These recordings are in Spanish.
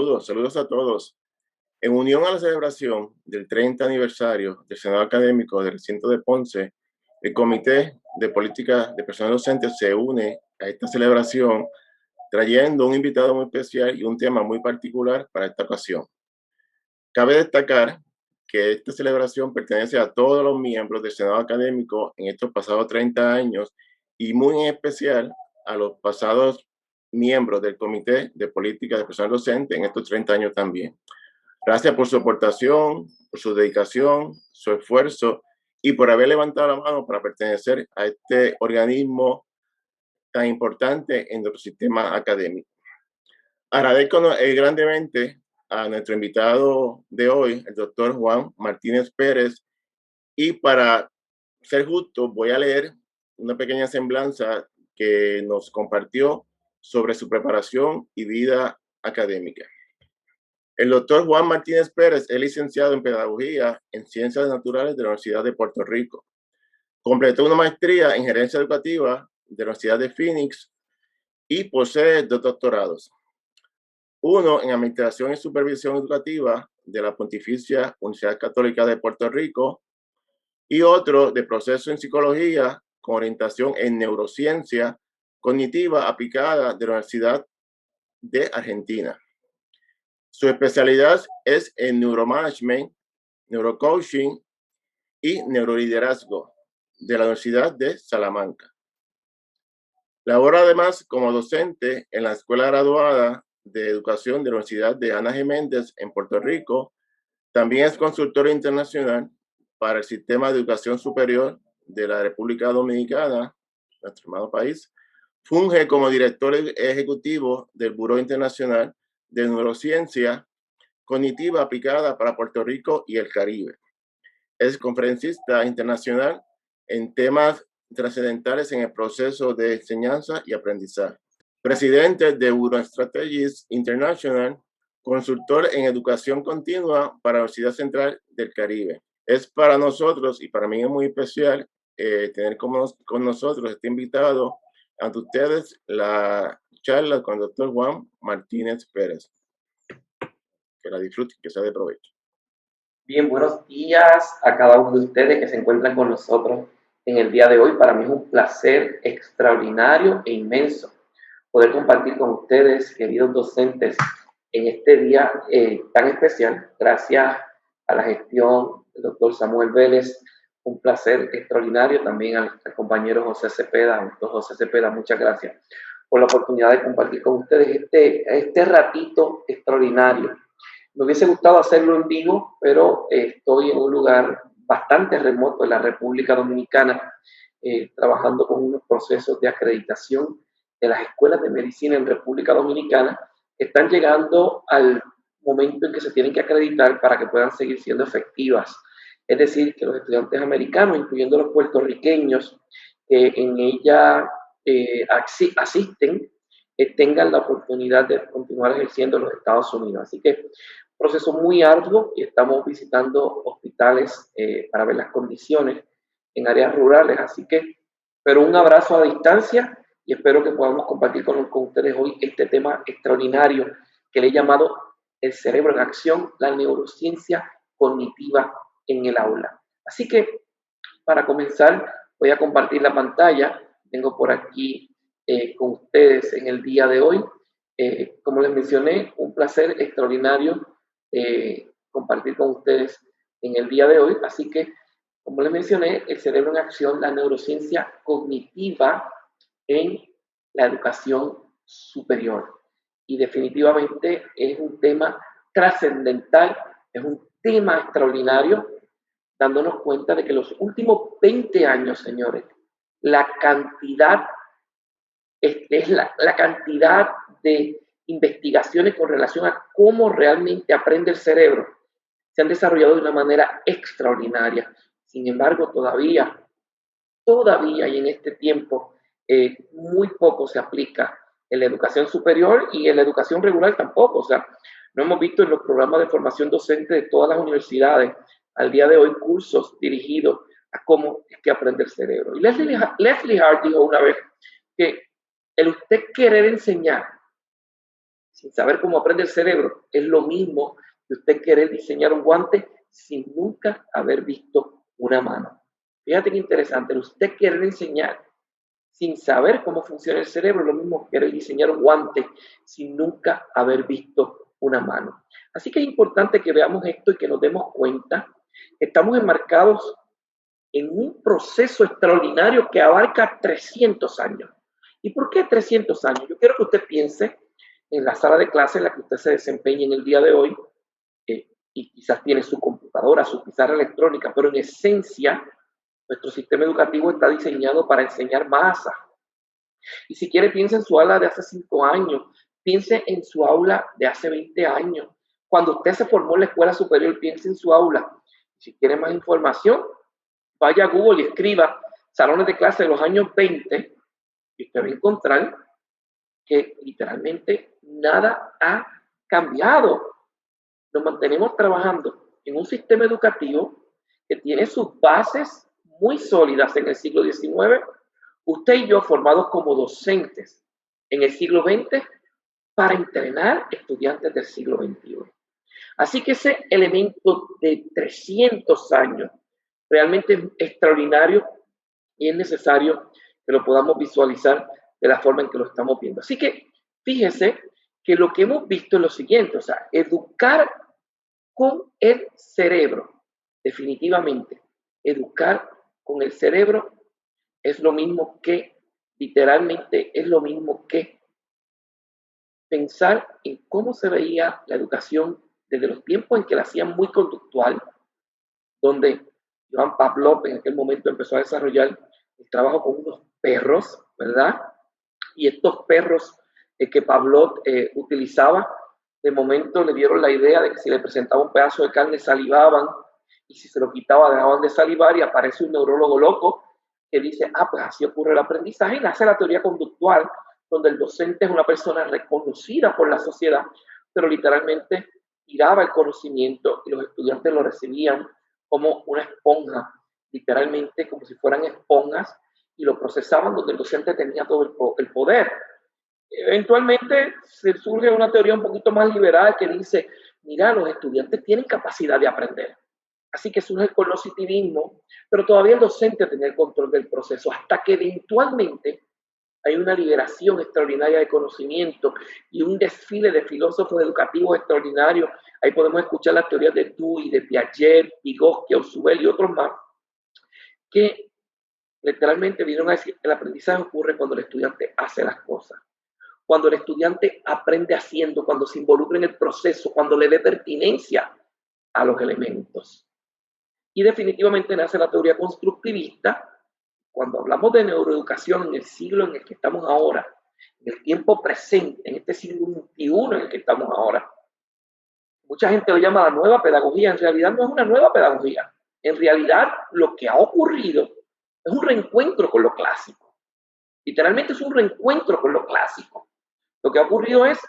Saludos a todos. En unión a la celebración del 30 aniversario del Senado Académico del Recinto de Ponce, el Comité de Política de Personal Docente se une a esta celebración trayendo un invitado muy especial y un tema muy particular para esta ocasión. Cabe destacar que esta celebración pertenece a todos los miembros del Senado Académico en estos pasados 30 años y muy en especial a los pasados miembros del Comité de Política de Personal Docente en estos 30 años también. Gracias por su aportación, por su dedicación, su esfuerzo y por haber levantado la mano para pertenecer a este organismo tan importante en nuestro sistema académico. Agradezco grandemente a nuestro invitado de hoy, el doctor Juan Martínez Pérez, y para ser justo voy a leer una pequeña semblanza que nos compartió sobre su preparación y vida académica. El doctor Juan Martínez Pérez es licenciado en Pedagogía en Ciencias Naturales de la Universidad de Puerto Rico. Completó una maestría en Gerencia Educativa de la Universidad de Phoenix y posee 2 doctorados. Uno en Administración y Supervisión Educativa de la Pontificia Universidad Católica de Puerto Rico y otro de Proceso en Psicología con orientación en Neurociencia Cognitiva Aplicada de la Universidad de Argentina. Su especialidad es en Neuromanagement, Neurocoaching y Neuroliderazgo de la Universidad de Salamanca. Labora además como docente en la Escuela Graduada de Educación de la Universidad de Ana G. Méndez en Puerto Rico. También es consultor internacional para el Sistema de Educación Superior de la República Dominicana, nuestro hermano país. Funge como director ejecutivo del Buró Internacional de Neurociencia Cognitiva Aplicada para Puerto Rico y el Caribe. Es conferencista internacional en temas trascendentales en el proceso de enseñanza y aprendizaje. Presidente de Eurostrategies International, consultor en educación continua para la Universidad Central del Caribe. Es para nosotros y para mí es muy especial tener con nosotros este invitado ante ustedes la charla con el doctor Juan Martínez Pérez. Que la disfruten, que sea de provecho. Bien, buenos días a cada uno de ustedes que se encuentran con nosotros en el día de hoy. Para mí es un placer extraordinario e inmenso poder compartir con ustedes, queridos docentes, en este día tan especial. Gracias a la gestión del doctor Samuel Vélez, un placer extraordinario. También al compañero José Cepeda, doctor José Cepeda, muchas gracias por la oportunidad de compartir con ustedes este ratito extraordinario. Me hubiese gustado hacerlo en vivo, pero estoy en un lugar bastante remoto en la República Dominicana, trabajando con unos procesos de acreditación de las escuelas de medicina en República Dominicana, que están llegando al momento en que se tienen que acreditar para que puedan seguir siendo efectivas. Es decir, que los estudiantes americanos, incluyendo los puertorriqueños, que en ella asisten, tengan la oportunidad de continuar ejerciendo en los Estados Unidos. Así que proceso muy arduo y estamos visitando hospitales para ver las condiciones en áreas rurales. Así que, pero un abrazo a distancia y espero que podamos compartir con ustedes hoy este tema extraordinario que le he llamado el cerebro en acción, la neurociencia cognitiva en el aula. Así que, para comenzar, voy a compartir la pantalla. Tengo por aquí con ustedes en el día de hoy. Como les mencioné, un placer extraordinario compartir con ustedes en el día de hoy. Así que, como les mencioné, el cerebro en acción, la neurociencia cognitiva en la educación superior. Y definitivamente es un tema trascendental, es un tema extraordinario, dándonos cuenta de que los últimos 20 años, señores, la cantidad la cantidad de investigaciones con relación a cómo realmente aprende el cerebro se han desarrollado de una manera extraordinaria. Sin embargo, todavía y en este tiempo muy poco se aplica en la educación superior y en la educación regular tampoco. O sea, no hemos visto en los programas de formación docente de todas las universidades al día de hoy cursos dirigidos a cómo es que aprende el cerebro. Y Leslie Hart dijo una vez que el usted querer enseñar sin saber cómo aprende el cerebro, es lo mismo que usted querer diseñar un guante sin nunca haber visto una mano. Fíjate qué interesante, usted quiere enseñar sin saber cómo funciona el cerebro, lo mismo que querer diseñar un guante sin nunca haber visto una mano. Así que es importante que veamos esto y que nos demos cuenta que estamos enmarcados en un proceso extraordinario que abarca 300 años. ¿Y por qué 300 años? Yo quiero que usted piense en la sala de clase en la que usted se desempeña en el día de hoy, y quizás tiene su computadora, su pizarra electrónica, pero en esencia nuestro sistema educativo está diseñado para enseñar masa. Y si quiere, piense en su aula de hace 5 años, piense en su aula de hace 20 años. Cuando usted se formó en la escuela superior, piense en su aula. Si quiere más información, vaya a Google y escriba salones de clase de los años 20 y usted va a encontrar que literalmente nada ha cambiado. Nos mantenemos trabajando en un sistema educativo que tiene sus bases muy sólidas en el siglo XIX. Usted y yo formados como docentes en el siglo XX para entrenar estudiantes del siglo XXI. Así que ese elemento de 300 años realmente es extraordinario y es necesario que lo podamos visualizar de la forma en que lo estamos viendo. Así que fíjese que lo que hemos visto es lo siguiente, o sea, educar con el cerebro, definitivamente, educar con el cerebro es lo mismo que, literalmente, es lo mismo que pensar en cómo se veía la educación desde los tiempos en que la hacían muy conductual, donde Johann Pavlov en aquel momento empezó a desarrollar el trabajo con unos perros, ¿verdad? Y estos perros que Pavlov utilizaba, de momento le dieron la idea de que si le presentaba un pedazo de carne salivaban, y si se lo quitaba dejaban de salivar, y aparece un neurólogo loco que dice, pues así ocurre el aprendizaje, y nace la teoría conductual, donde el docente es una persona reconocida por la sociedad, pero literalmente tiraba el conocimiento y los estudiantes lo recibían como una esponja, literalmente como si fueran esponjas, y lo procesaban donde el docente tenía todo el poder. Eventualmente se surge una teoría un poquito más liberal que dice, mira, los estudiantes tienen capacidad de aprender. Así que surge el cognitivismo, pero todavía el docente tenía el control del proceso, hasta que eventualmente hay una liberación extraordinaria de conocimiento y un desfile de filósofos educativos extraordinarios. Ahí podemos escuchar las teorías de Dewey, de Piaget, Vygotsky, Ausubel y otros más, que literalmente vinieron a decir que el aprendizaje ocurre cuando el estudiante hace las cosas, cuando el estudiante aprende haciendo, cuando se involucra en el proceso, cuando le dé pertinencia a los elementos. Y definitivamente nace la teoría constructivista. Cuando hablamos de neuroeducación en el siglo en el que estamos ahora, en el tiempo presente, en este siglo XXI en el que estamos ahora, mucha gente lo llama la nueva pedagogía. En realidad no es una nueva pedagogía. En realidad lo que ha ocurrido es un reencuentro con lo clásico. Literalmente es un reencuentro con lo clásico. Lo que ha ocurrido es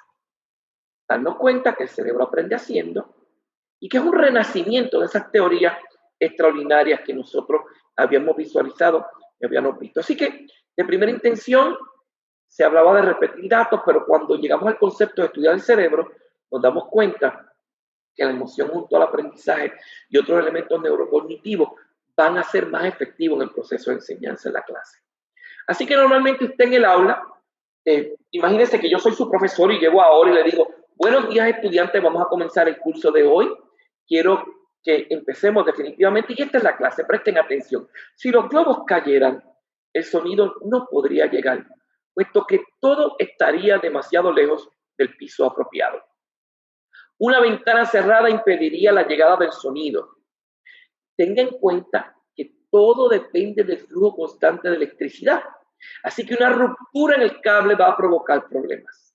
darnos cuenta que el cerebro aprende haciendo y que es un renacimiento de esas teorías extraordinarias que nosotros habíamos visualizado y habíamos visto. Así que, de primera intención, se hablaba de repetir datos, pero cuando llegamos al concepto de estudiar el cerebro, nos damos cuenta que la emoción junto al aprendizaje y otros elementos neurocognitivos van a ser más efectivos en el proceso de enseñanza en la clase. Así que normalmente usted en el aula, imagínese que yo soy su profesor y llego ahora y le digo, buenos días estudiantes, vamos a comenzar el curso de hoy. Quiero que empecemos definitivamente, y esta es la clase, presten atención. Si los globos cayeran, el sonido no podría llegar, puesto que todo estaría demasiado lejos del piso apropiado. Una ventana cerrada impediría la llegada del sonido. Tenga en cuenta que todo depende del flujo constante de electricidad. Así que una ruptura en el cable va a provocar problemas.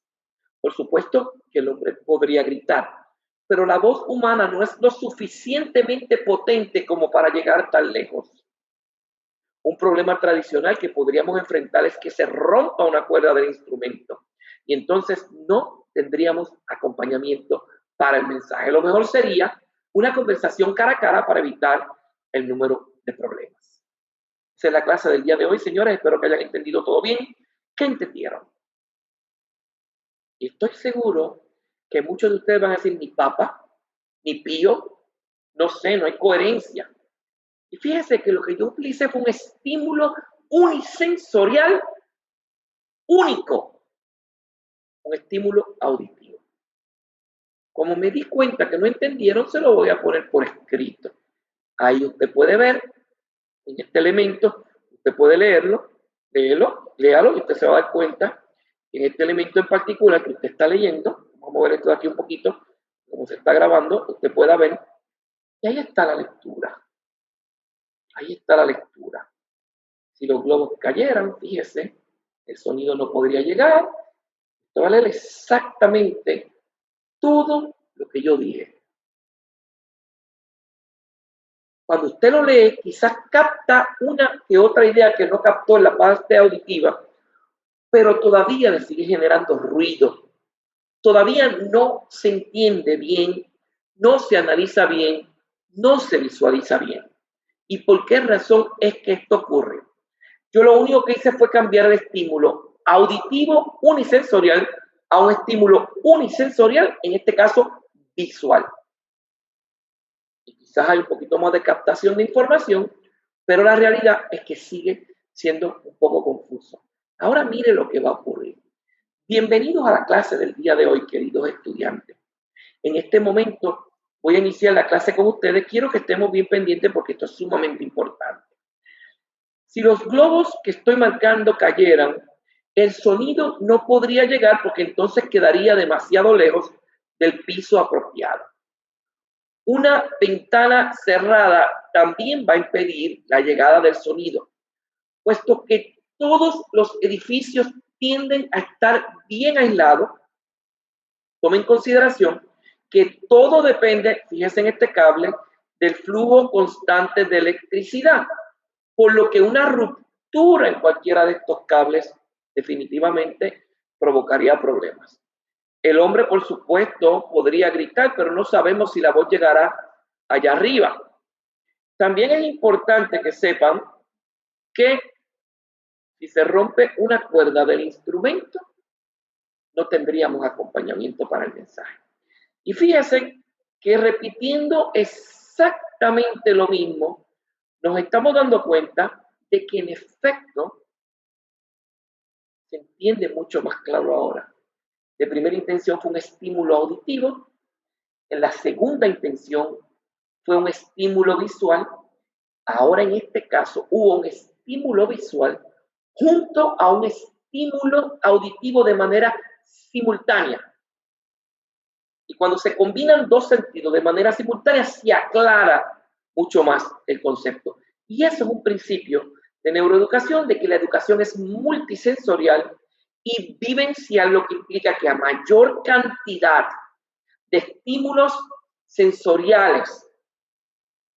Por supuesto que el hombre podría gritar, pero la voz humana no es lo suficientemente potente como para llegar tan lejos. Un problema tradicional que podríamos enfrentar es que se rompa una cuerda del instrumento y entonces no tendríamos acompañamiento para el mensaje. Lo mejor sería una conversación cara a cara para evitar el número de problemas. Esa es la clase del día de hoy, señores. Espero que hayan entendido todo bien. ¿Qué entendieron? Y estoy seguro que muchos de ustedes van a decir, ni papa, ni pío, no sé, no hay coherencia. Y fíjense que lo que yo utilicé fue un estímulo unisensorial único, un estímulo auditivo. Como me di cuenta que no entendieron, se lo voy a poner por escrito. Ahí usted puede ver, en este elemento, usted puede léalo, y usted se va a dar cuenta que en este elemento en particular que usted está leyendo, vamos a mover esto de aquí un poquito, como se está grabando, usted pueda ver, y ahí está la lectura. Ahí está la lectura. Si los globos cayeran, fíjese, el sonido no podría llegar. Esto va a leer exactamente todo lo que yo dije. Cuando usted lo lee, quizás capta una que otra idea que no captó en la parte auditiva, pero todavía le sigue generando ruido. Todavía no se entiende bien, no se analiza bien, no se visualiza bien. ¿Y por qué razón es que esto ocurre? Yo lo único que hice fue cambiar el estímulo auditivo unisensorial a un estímulo unisensorial, en este caso visual. Y quizás hay un poquito más de captación de información, pero la realidad es que sigue siendo un poco confuso. Ahora mire lo que va a ocurrir. Bienvenidos a la clase del día de hoy, queridos estudiantes. En este momento voy a iniciar la clase con ustedes. Quiero que estemos bien pendientes porque esto es sumamente importante. Si los globos que estoy marcando cayeran, el sonido no podría llegar porque entonces quedaría demasiado lejos del piso apropiado. Una ventana cerrada también va a impedir la llegada del sonido, puesto que todos los edificios tienden a estar bien aislados. Tomen en consideración que todo depende, fíjense en este cable, del flujo constante de electricidad, por lo que una ruptura en cualquiera de estos cables definitivamente provocaría problemas. El hombre, por supuesto, podría gritar, pero no sabemos si la voz llegará allá arriba. También es importante que sepan que si se rompe una cuerda del instrumento, no tendríamos acompañamiento para el mensaje. Y fíjense que repitiendo exactamente lo mismo, nos estamos dando cuenta de que en efecto se entiende mucho más claro ahora. De primera intención fue un estímulo auditivo, en la segunda intención fue un estímulo visual, ahora en este caso hubo un estímulo visual junto a un estímulo auditivo de manera simultánea. Y cuando se combinan dos sentidos de manera simultánea, se aclara mucho más el concepto. Y eso es un principio de neuroeducación, de que la educación es multisensorial y vivencial, lo que implica que a mayor cantidad de estímulos sensoriales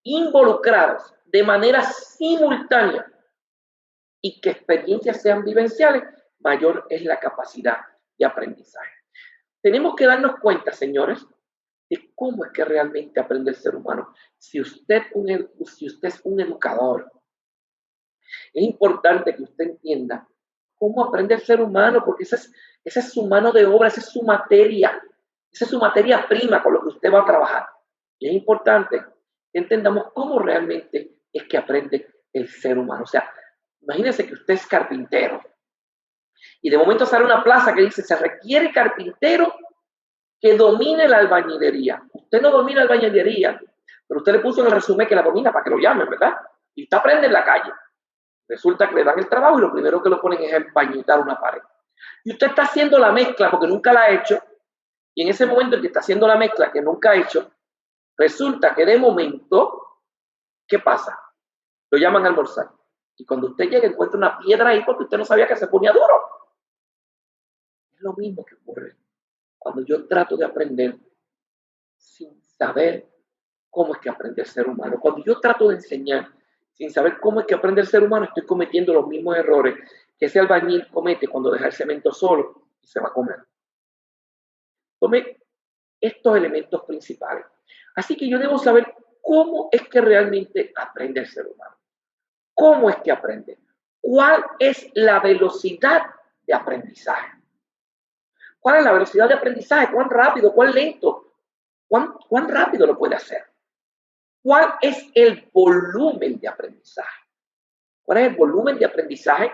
involucrados de manera simultánea y que experiencias sean vivenciales, mayor es la capacidad de aprendizaje. Tenemos que darnos cuenta, señores, de cómo es que realmente aprende el ser humano. Si usted es un educador, es importante que usted entienda cómo aprende el ser humano, porque esa es su mano de obra, esa es su materia prima con lo que usted va a trabajar. Y es importante que entendamos cómo realmente es que aprende el ser humano. O sea, imagínense que usted es carpintero y de momento sale una plaza que dice, se requiere carpintero que domine la albañilería. Usted no domina la albañilería, pero usted le puso en el resumen que la domina para que lo llamen, ¿verdad? Y usted aprende en la calle. Resulta que le dan el trabajo y lo primero que lo ponen es a empañitar una pared. Y usted está haciendo la mezcla porque nunca la ha hecho, y en ese momento en que está haciendo la mezcla que nunca ha hecho, resulta que de momento, ¿qué pasa? Lo llaman a almorzar. Y cuando usted llega encuentra una piedra ahí porque usted no sabía que se ponía duro. Es lo mismo que ocurre cuando yo trato de aprender sin saber cómo es que aprende el ser humano. Cuando yo trato de enseñar sin saber cómo es que aprende el ser humano, estoy cometiendo los mismos errores que ese albañil comete cuando deja el cemento solo y se va a comer. Tome estos elementos principales. Así que yo debo saber cómo es que realmente aprende el ser humano. ¿Cómo es que aprende? ¿Cuál es la velocidad de aprendizaje? ¿Cuál es la velocidad de aprendizaje? ¿Cuán rápido? ¿Cuán lento? ¿Cuán rápido lo puede hacer? ¿Cuál es el volumen de aprendizaje? ¿Cuál es el volumen de aprendizaje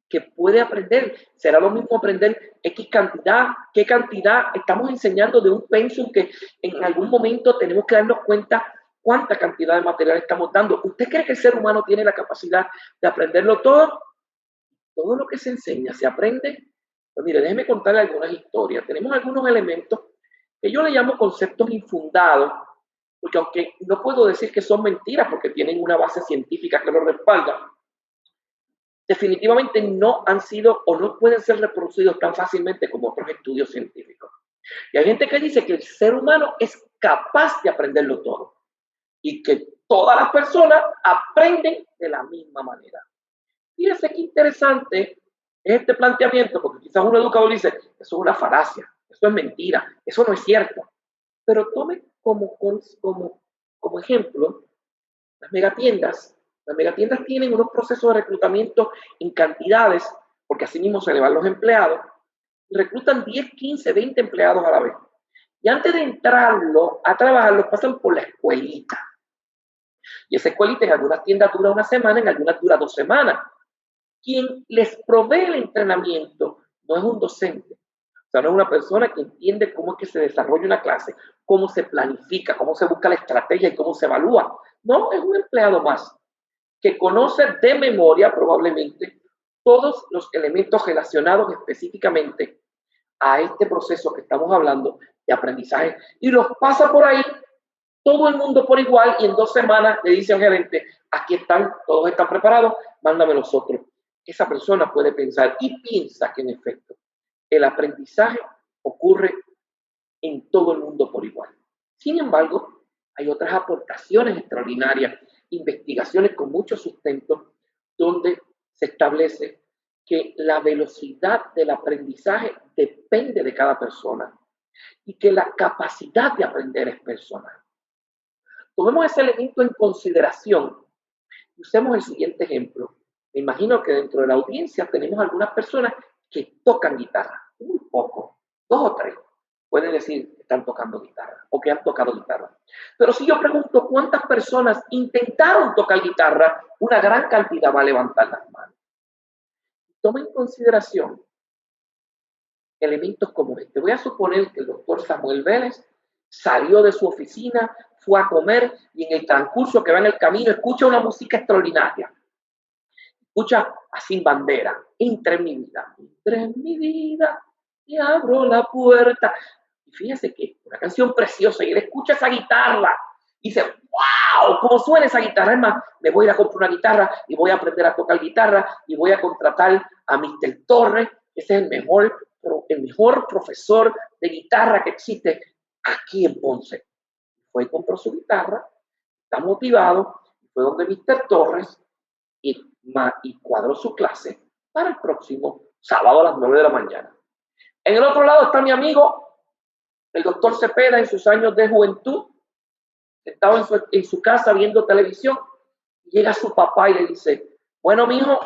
que puede aprender? ¿Será lo mismo aprender X cantidad? ¿Qué cantidad estamos enseñando de un pensum que en algún momento tenemos que darnos cuenta cuánta cantidad de material estamos dando? ¿Usted cree que el ser humano tiene la capacidad de aprenderlo todo? Todo lo que se enseña se aprende. Pues mire, déjeme contarle algunas historias. Tenemos algunos elementos que yo le llamo conceptos infundados, porque aunque no puedo decir que son mentiras porque tienen una base científica que lo respalda, definitivamente no han sido o no pueden ser reproducidos tan fácilmente como otros estudios científicos. Y hay gente que dice que el ser humano es capaz de aprenderlo todo y que todas las personas aprenden de la misma manera. Fíjense qué interesante es este planteamiento, porque quizás un educador dice, eso es una falacia, eso es mentira, eso no es cierto. Pero tome como ejemplo las megatiendas. Las megatiendas tienen unos procesos de reclutamiento en cantidades, porque así mismo se le van los empleados, y reclutan 10, 15, 20 empleados a la vez. Y antes de entrarlo a trabajar, los pasan por la escuelita. Y esa escuelita en algunas tiendas dura una semana, en algunas dura 2 semanas. Quien les provee el entrenamiento no es un docente, o sea, no es una persona que entiende cómo es que se desarrolla una clase, cómo se planifica, cómo se busca la estrategia y cómo se evalúa. No, es un empleado más que conoce de memoria probablemente todos los elementos relacionados específicamente a este proceso que estamos hablando de aprendizaje y los pasa por ahí todo el mundo por igual y en 2 semanas le dice al gerente, aquí están, todos están preparados, mándame los otros. Esa persona puede pensar y piensa que en efecto el aprendizaje ocurre en todo el mundo por igual. Sin embargo, hay otras aportaciones extraordinarias, investigaciones con mucho sustento, donde se establece que la velocidad del aprendizaje depende de cada persona y que la capacidad de aprender es personal. Tomemos ese elemento en consideración y usemos el siguiente ejemplo. Me imagino que dentro de la audiencia tenemos algunas personas que tocan guitarra, muy poco, 2 o 3 pueden decir que están tocando guitarra o que han tocado guitarra. Pero si yo pregunto cuántas personas intentaron tocar guitarra, una gran cantidad va a levantar las manos. Toma en consideración elementos como este. Voy a suponer que el doctor Samuel Vélez salió de su oficina, fue a comer y en el transcurso que va en el camino escucha una música extraordinaria. Escucha a Sin Bandera, entre en mi vida y abro la puerta. Y fíjense que una canción preciosa y él escucha esa guitarra y dice, wow, ¿cómo suena esa guitarra? Es más, me voy a ir a comprar una guitarra y voy a aprender a tocar guitarra y voy a contratar a Mr. Torres, que es el mejor profesor de guitarra que existe aquí en Ponce. Fue y compró su guitarra, está motivado, fue donde Mr. Torres y cuadró su clase para el próximo sábado a las 9 de la mañana. En el otro lado está mi amigo, el doctor Cepeda, en sus años de juventud, sentado en su casa viendo televisión, y llega su papá y le dice, bueno, mijo,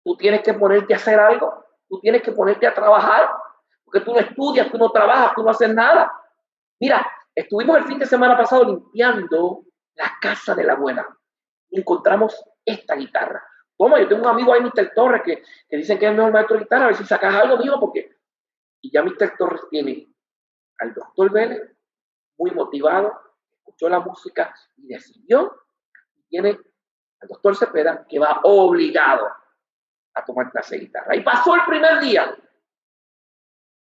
tú tienes que ponerte a hacer algo, tú tienes que ponerte a trabajar, porque tú no estudias, tú no trabajas, tú no haces nada. Mira, estuvimos el fin de semana pasado limpiando la casa de la abuela y encontramos esta guitarra. Toma, yo tengo un amigo ahí, Mr. Torres, que dicen que es el mejor maestro de guitarra, a ver si sacas algo, mijo, porque... Y ya Mr. Torres tiene al doctor Vélez muy motivado, escuchó la música y decidió, y tiene al doctor Cepeda que va obligado a tomar clase de guitarra. Y pasó el primer día.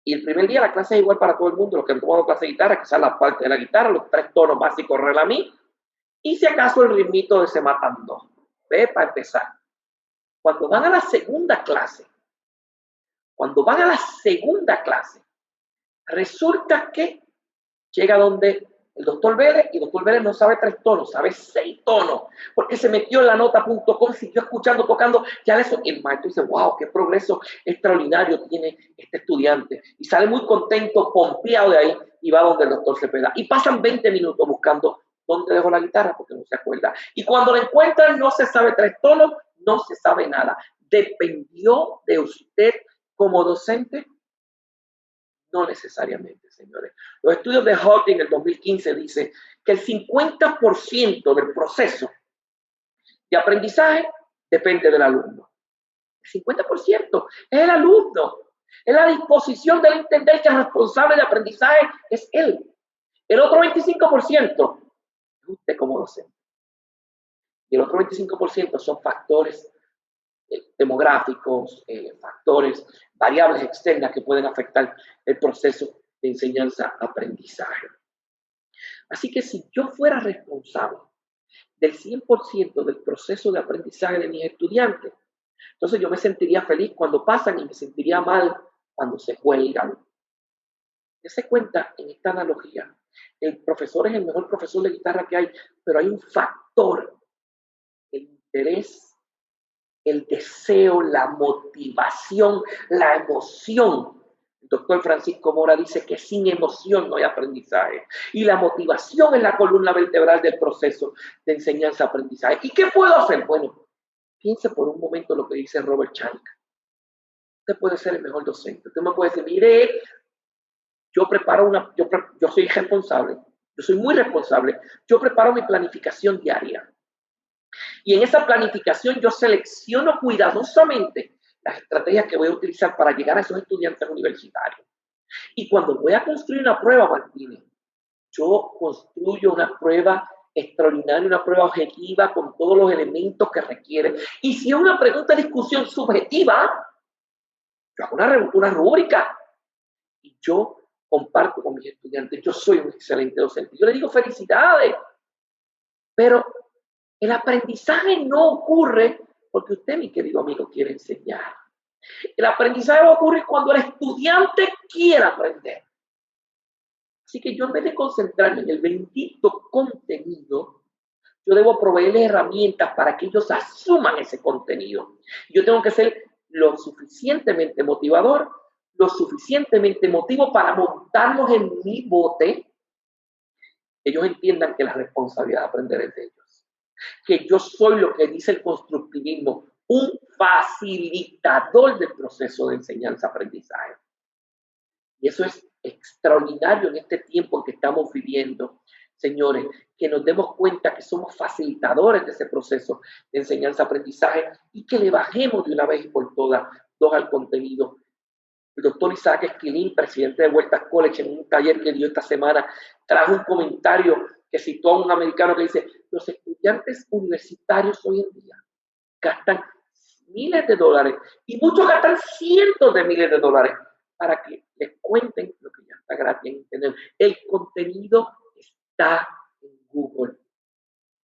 Y el primer día la clase es igual para todo el mundo, los que han tomado clase de guitarra, quizás la parte de la guitarra, los 3 tonos básicos, re, la, mi, y si acaso el ritmito de Se Matan Dos. Ve, para empezar. Cuando van a la segunda clase, resulta que llega donde el doctor Vélez, y el doctor Vélez no sabe 3 tonos, sabe 6 tonos, porque se metió en la nota.com, siguió escuchando, tocando, ya eso, y el maestro dice, wow, qué progreso extraordinario tiene este estudiante, y sale muy contento, pompeado de ahí, y va donde el doctor Cepeda, y pasan 20 minutos buscando dónde dejó la guitarra, porque no se acuerda, y cuando la encuentran no se sabe 3 tonos, no se sabe nada, dependió de usted como docente. No necesariamente, señores. Los estudios de Hawking en el 2015 dicen que el 50% del proceso de aprendizaje depende del alumno. El 50% es el alumno. Es la disposición de él entender que el responsable de aprendizaje es él. El otro 25% es usted como docente. Y el otro 25% son factores demográficos, factores, variables externas que pueden afectar el proceso de enseñanza-aprendizaje. Así que si yo fuera responsable del 100% del proceso de aprendizaje de mis estudiantes, entonces yo me sentiría feliz cuando pasan y me sentiría mal cuando se cuelgan. Dese cuenta en esta analogía, el profesor es el mejor profesor de guitarra que hay, pero hay un factor, el interés, el deseo, la motivación, la emoción. El doctor Francisco Mora dice que sin emoción no hay aprendizaje. Y la motivación es la columna vertebral del proceso de enseñanza-aprendizaje. ¿Y qué puedo hacer? Bueno, piense por un momento lo que dice Robert Schank. Usted puede ser el mejor docente. Usted me puede decir, mire, yo soy responsable. Yo soy muy responsable. Yo preparo mi planificación diaria. Y en esa planificación yo selecciono cuidadosamente las estrategias que voy a utilizar para llegar a esos estudiantes universitarios. Y cuando voy a construir una prueba, Martínez, yo construyo una prueba extraordinaria, una prueba objetiva con todos los elementos que requiere. Y si es una pregunta de discusión subjetiva, yo hago una rúbrica y yo comparto con mis estudiantes. Yo soy un excelente docente. Yo les digo felicidades, pero el aprendizaje no ocurre porque usted, mi querido amigo, quiere enseñar. El aprendizaje va a ocurrir cuando el estudiante quiera aprender. Así que yo, en vez de concentrarme en el bendito contenido, yo debo proveerles herramientas para que ellos asuman ese contenido. Yo tengo que ser lo suficientemente motivador, lo suficientemente emotivo para montarlos en mi bote. Ellos entiendan que la responsabilidad de aprender es de ellos. Que yo soy lo que dice el constructivismo, un facilitador del proceso de enseñanza-aprendizaje. Y eso es extraordinario en este tiempo en que estamos viviendo, señores, que nos demos cuenta que somos facilitadores de ese proceso de enseñanza-aprendizaje y que le bajemos de una vez y por todas dos al contenido. El doctor Isaac Esquilín, presidente de Vueltas College, en un taller que dio esta semana, trajo un comentario que citó a un americano que dice: los estudiantes universitarios hoy en día gastan miles de dólares y muchos gastan cientos de miles de dólares para que les cuenten lo que ya está gratis en internet. El contenido está en Google.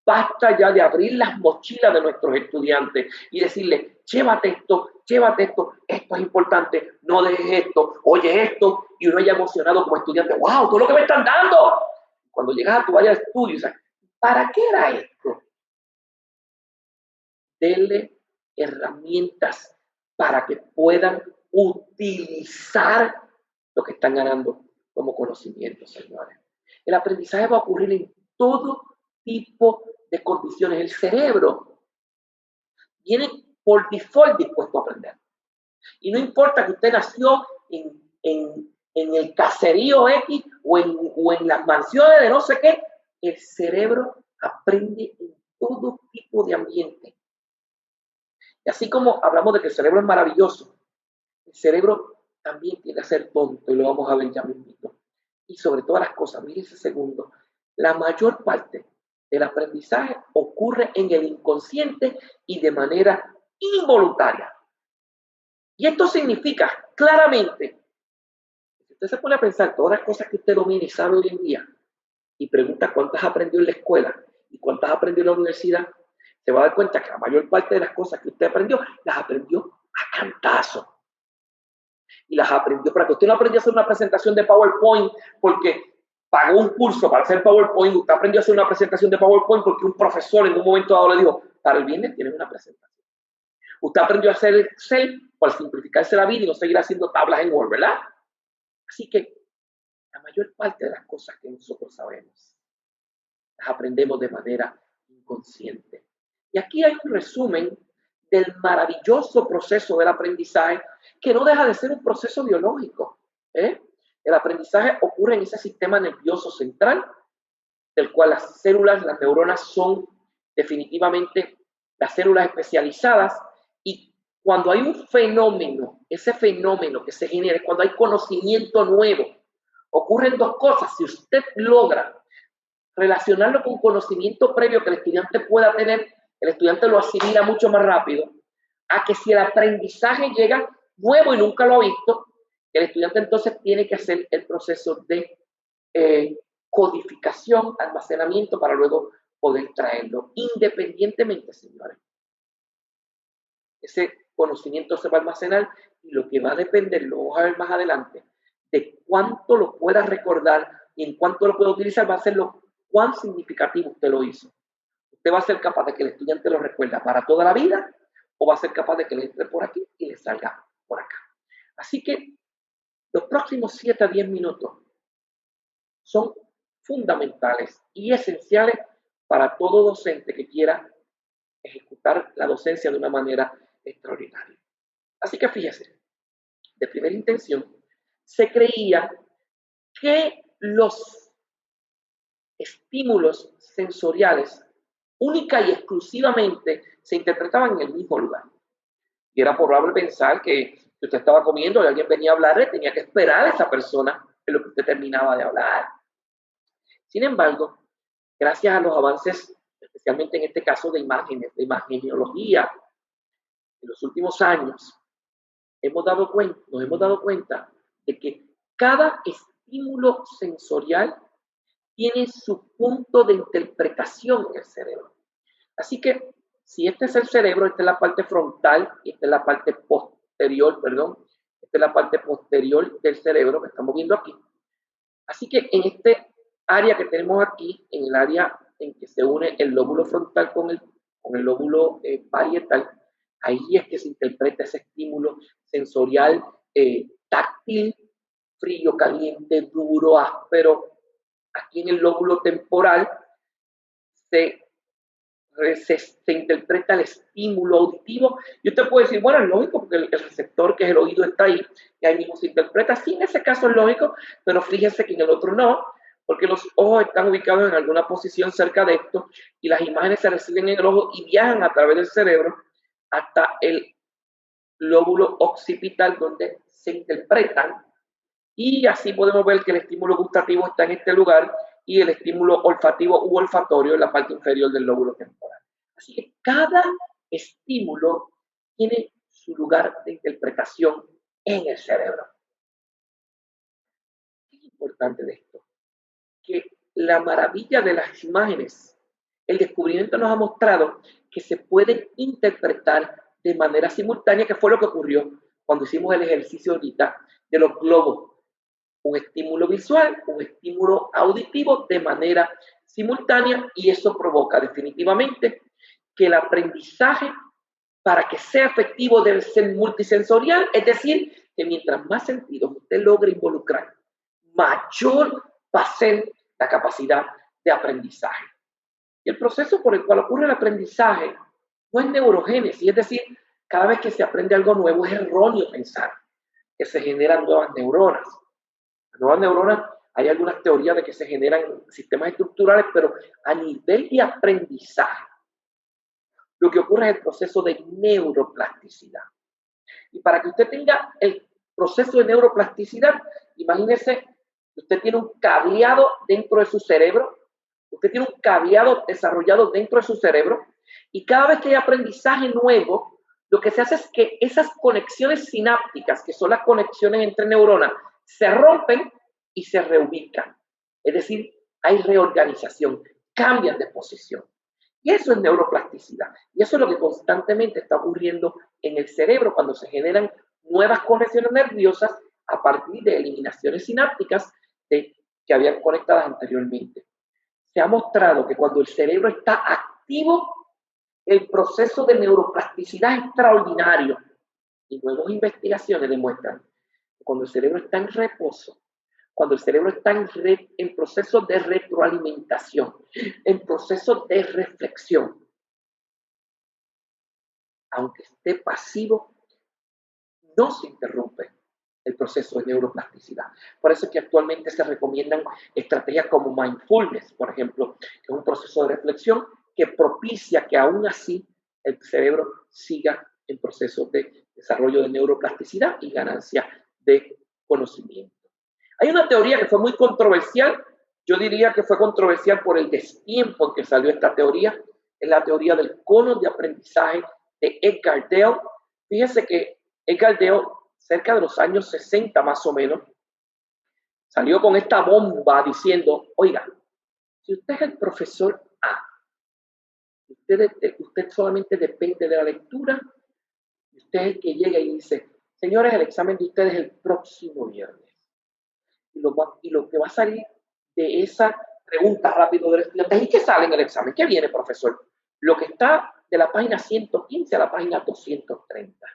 Basta ya de abrir las mochilas de nuestros estudiantes y decirles: llévate esto, esto es importante, no dejes esto, oye esto, y uno ya emocionado como estudiante: wow, todo lo que me están dando. Cuando llegas a tu área de estudio, ¿para qué era esto? Denle herramientas para que puedan utilizar lo que están ganando como conocimiento, señores. El aprendizaje va a ocurrir en todo tipo de condiciones. El cerebro viene por default dispuesto a aprender. Y no importa que usted nació en el caserío X o en las mansiones de no sé qué, el cerebro aprende en todo tipo de ambiente. Y así como hablamos de que el cerebro es maravilloso, el cerebro también tiende a ser tonto, y lo vamos a ver ya mismo. Y sobre todas las cosas, mire ese segundo, la mayor parte del aprendizaje ocurre en el inconsciente y de manera involuntaria. Y esto significa claramente, si usted se pone a pensar todas las cosas que usted domina y sabe hoy en día, y pregunta cuántas aprendió en la escuela y cuántas aprendió en la universidad, se va a dar cuenta que la mayor parte de las cosas que usted aprendió, las aprendió a cantazo. Y las aprendió para que usted no aprendió a hacer una presentación de PowerPoint porque pagó un curso para hacer PowerPoint. Usted aprendió a hacer una presentación de PowerPoint porque un profesor en un momento dado le dijo: para el viernes tienes una presentación. Usted aprendió a hacer Excel para simplificarse la vida y no seguir haciendo tablas en Word, ¿verdad? Así que la mayor parte de las cosas que nosotros sabemos las aprendemos de manera inconsciente. Y aquí hay un resumen del maravilloso proceso del aprendizaje, que no deja de ser un proceso biológico. El aprendizaje ocurre en ese sistema nervioso central, del cual las células, las neuronas son definitivamente las células especializadas, y cuando hay un fenómeno, ese fenómeno que se genera, cuando hay conocimiento nuevo, ocurren dos cosas. Si usted logra relacionarlo con conocimiento previo que el estudiante pueda tener, el estudiante lo asimila mucho más rápido, a que si el aprendizaje llega nuevo y nunca lo ha visto, el estudiante entonces tiene que hacer el proceso de codificación, almacenamiento, para luego poder traerlo. Independientemente, señores, ese conocimiento se va a almacenar, y lo que va a depender, lo vamos a ver más adelante, de cuánto lo pueda recordar y en cuánto lo pueda utilizar, va a ser cuán significativo usted lo hizo. Usted va a ser capaz de que el estudiante lo recuerda para toda la vida, o va a ser capaz de que le entre por aquí y le salga por acá. Así que los próximos 7 a 10 minutos son fundamentales y esenciales para todo docente que quiera ejecutar la docencia de una manera extraordinaria. Así que fíjese, de primera intención, se creía que los estímulos sensoriales única y exclusivamente se interpretaban en el mismo lugar. Y era probable pensar que si usted estaba comiendo y alguien venía a hablarle, tenía que esperar a esa persona en lo que usted terminaba de hablar. Sin embargo, gracias a los avances, especialmente en este caso de imágenes, de imagenología, en los últimos años, nos hemos dado cuenta de que cada estímulo sensorial tiene su punto de interpretación en el cerebro. Así que, si este es el cerebro, esta es la parte frontal y esta es la parte posterior, esta es la parte posterior del cerebro que estamos viendo aquí. Así que en este área que tenemos aquí, en el área en que se une el lóbulo frontal con el lóbulo parietal, ahí es que se interpreta ese estímulo sensorial táctil, frío, caliente, duro, áspero. Aquí en el lóbulo temporal se interpreta el estímulo auditivo, y usted puede decir, bueno, es lógico porque el receptor, que es el oído, está ahí y ahí mismo se interpreta. Sí, en ese caso es lógico, pero fíjense que en el otro no, porque los ojos están ubicados en alguna posición cerca de esto, y las imágenes se reciben en el ojo y viajan a través del cerebro hasta el lóbulo occipital, donde se interpretan, y así podemos ver que el estímulo gustativo está en este lugar y el estímulo olfativo u olfatorio en la parte inferior del lóbulo temporal. Así que cada estímulo tiene su lugar de interpretación en el cerebro. ¿Qué es importante de esto? Que la maravilla de las imágenes, el descubrimiento nos ha mostrado que se pueden interpretar de manera simultánea, que fue lo que ocurrió cuando hicimos el ejercicio ahorita de los globos. Un estímulo visual, un estímulo auditivo de manera simultánea, y eso provoca definitivamente que el aprendizaje, para que sea efectivo, debe ser multisensorial, es decir, que mientras más sentidos usted logre involucrar, mayor va a ser la capacidad de aprendizaje. Y el proceso por el cual ocurre el aprendizaje no es neurogénesis, es decir, cada vez que se aprende algo nuevo es erróneo pensar que se generan nuevas neuronas. Las nuevas neuronas, hay algunas teorías de que se generan sistemas estructurales, pero a nivel de aprendizaje, lo que ocurre es el proceso de neuroplasticidad. Y para que usted tenga el proceso de neuroplasticidad, imagínese que usted tiene un cableado dentro de su cerebro, usted tiene un cableado desarrollado dentro de su cerebro, y cada vez que hay aprendizaje nuevo, lo que se hace es que esas conexiones sinápticas, que son las conexiones entre neuronas, se rompen y se reubican. Es decir, hay reorganización, cambian de posición. Y eso es neuroplasticidad. Y eso es lo que constantemente está ocurriendo en el cerebro cuando se generan nuevas conexiones nerviosas a partir de eliminaciones sinápticas que habían conectadas anteriormente. Se ha mostrado que cuando el cerebro está activo, el proceso de neuroplasticidad es extraordinario. Y nuevas investigaciones demuestran que cuando el cerebro está en reposo, cuando el cerebro está en proceso de retroalimentación, en proceso de reflexión, aunque esté pasivo, no se interrumpe el proceso de neuroplasticidad. Por eso es que actualmente se recomiendan estrategias como mindfulness, por ejemplo, que es un proceso de reflexión que propicia que aún así el cerebro siga en proceso de desarrollo de neuroplasticidad y ganancia de conocimiento. Hay una teoría que fue muy controversial, yo diría que fue controversial por el destiempo en que salió esta teoría, es la teoría del cono de aprendizaje de Edgar Dale. Fíjense que Edgar Dale, cerca de los años 60 más o menos, salió con esta bomba diciendo, oiga, si usted es el profesor A, usted solamente depende de la lectura, usted es el que llega y dice, señores, el examen de ustedes es el próximo viernes. Y lo que va a salir de esa pregunta rápido del estudiante, ¿y qué sale en el examen? ¿Qué viene, profesor? Lo que está de la página 115 a la página 230.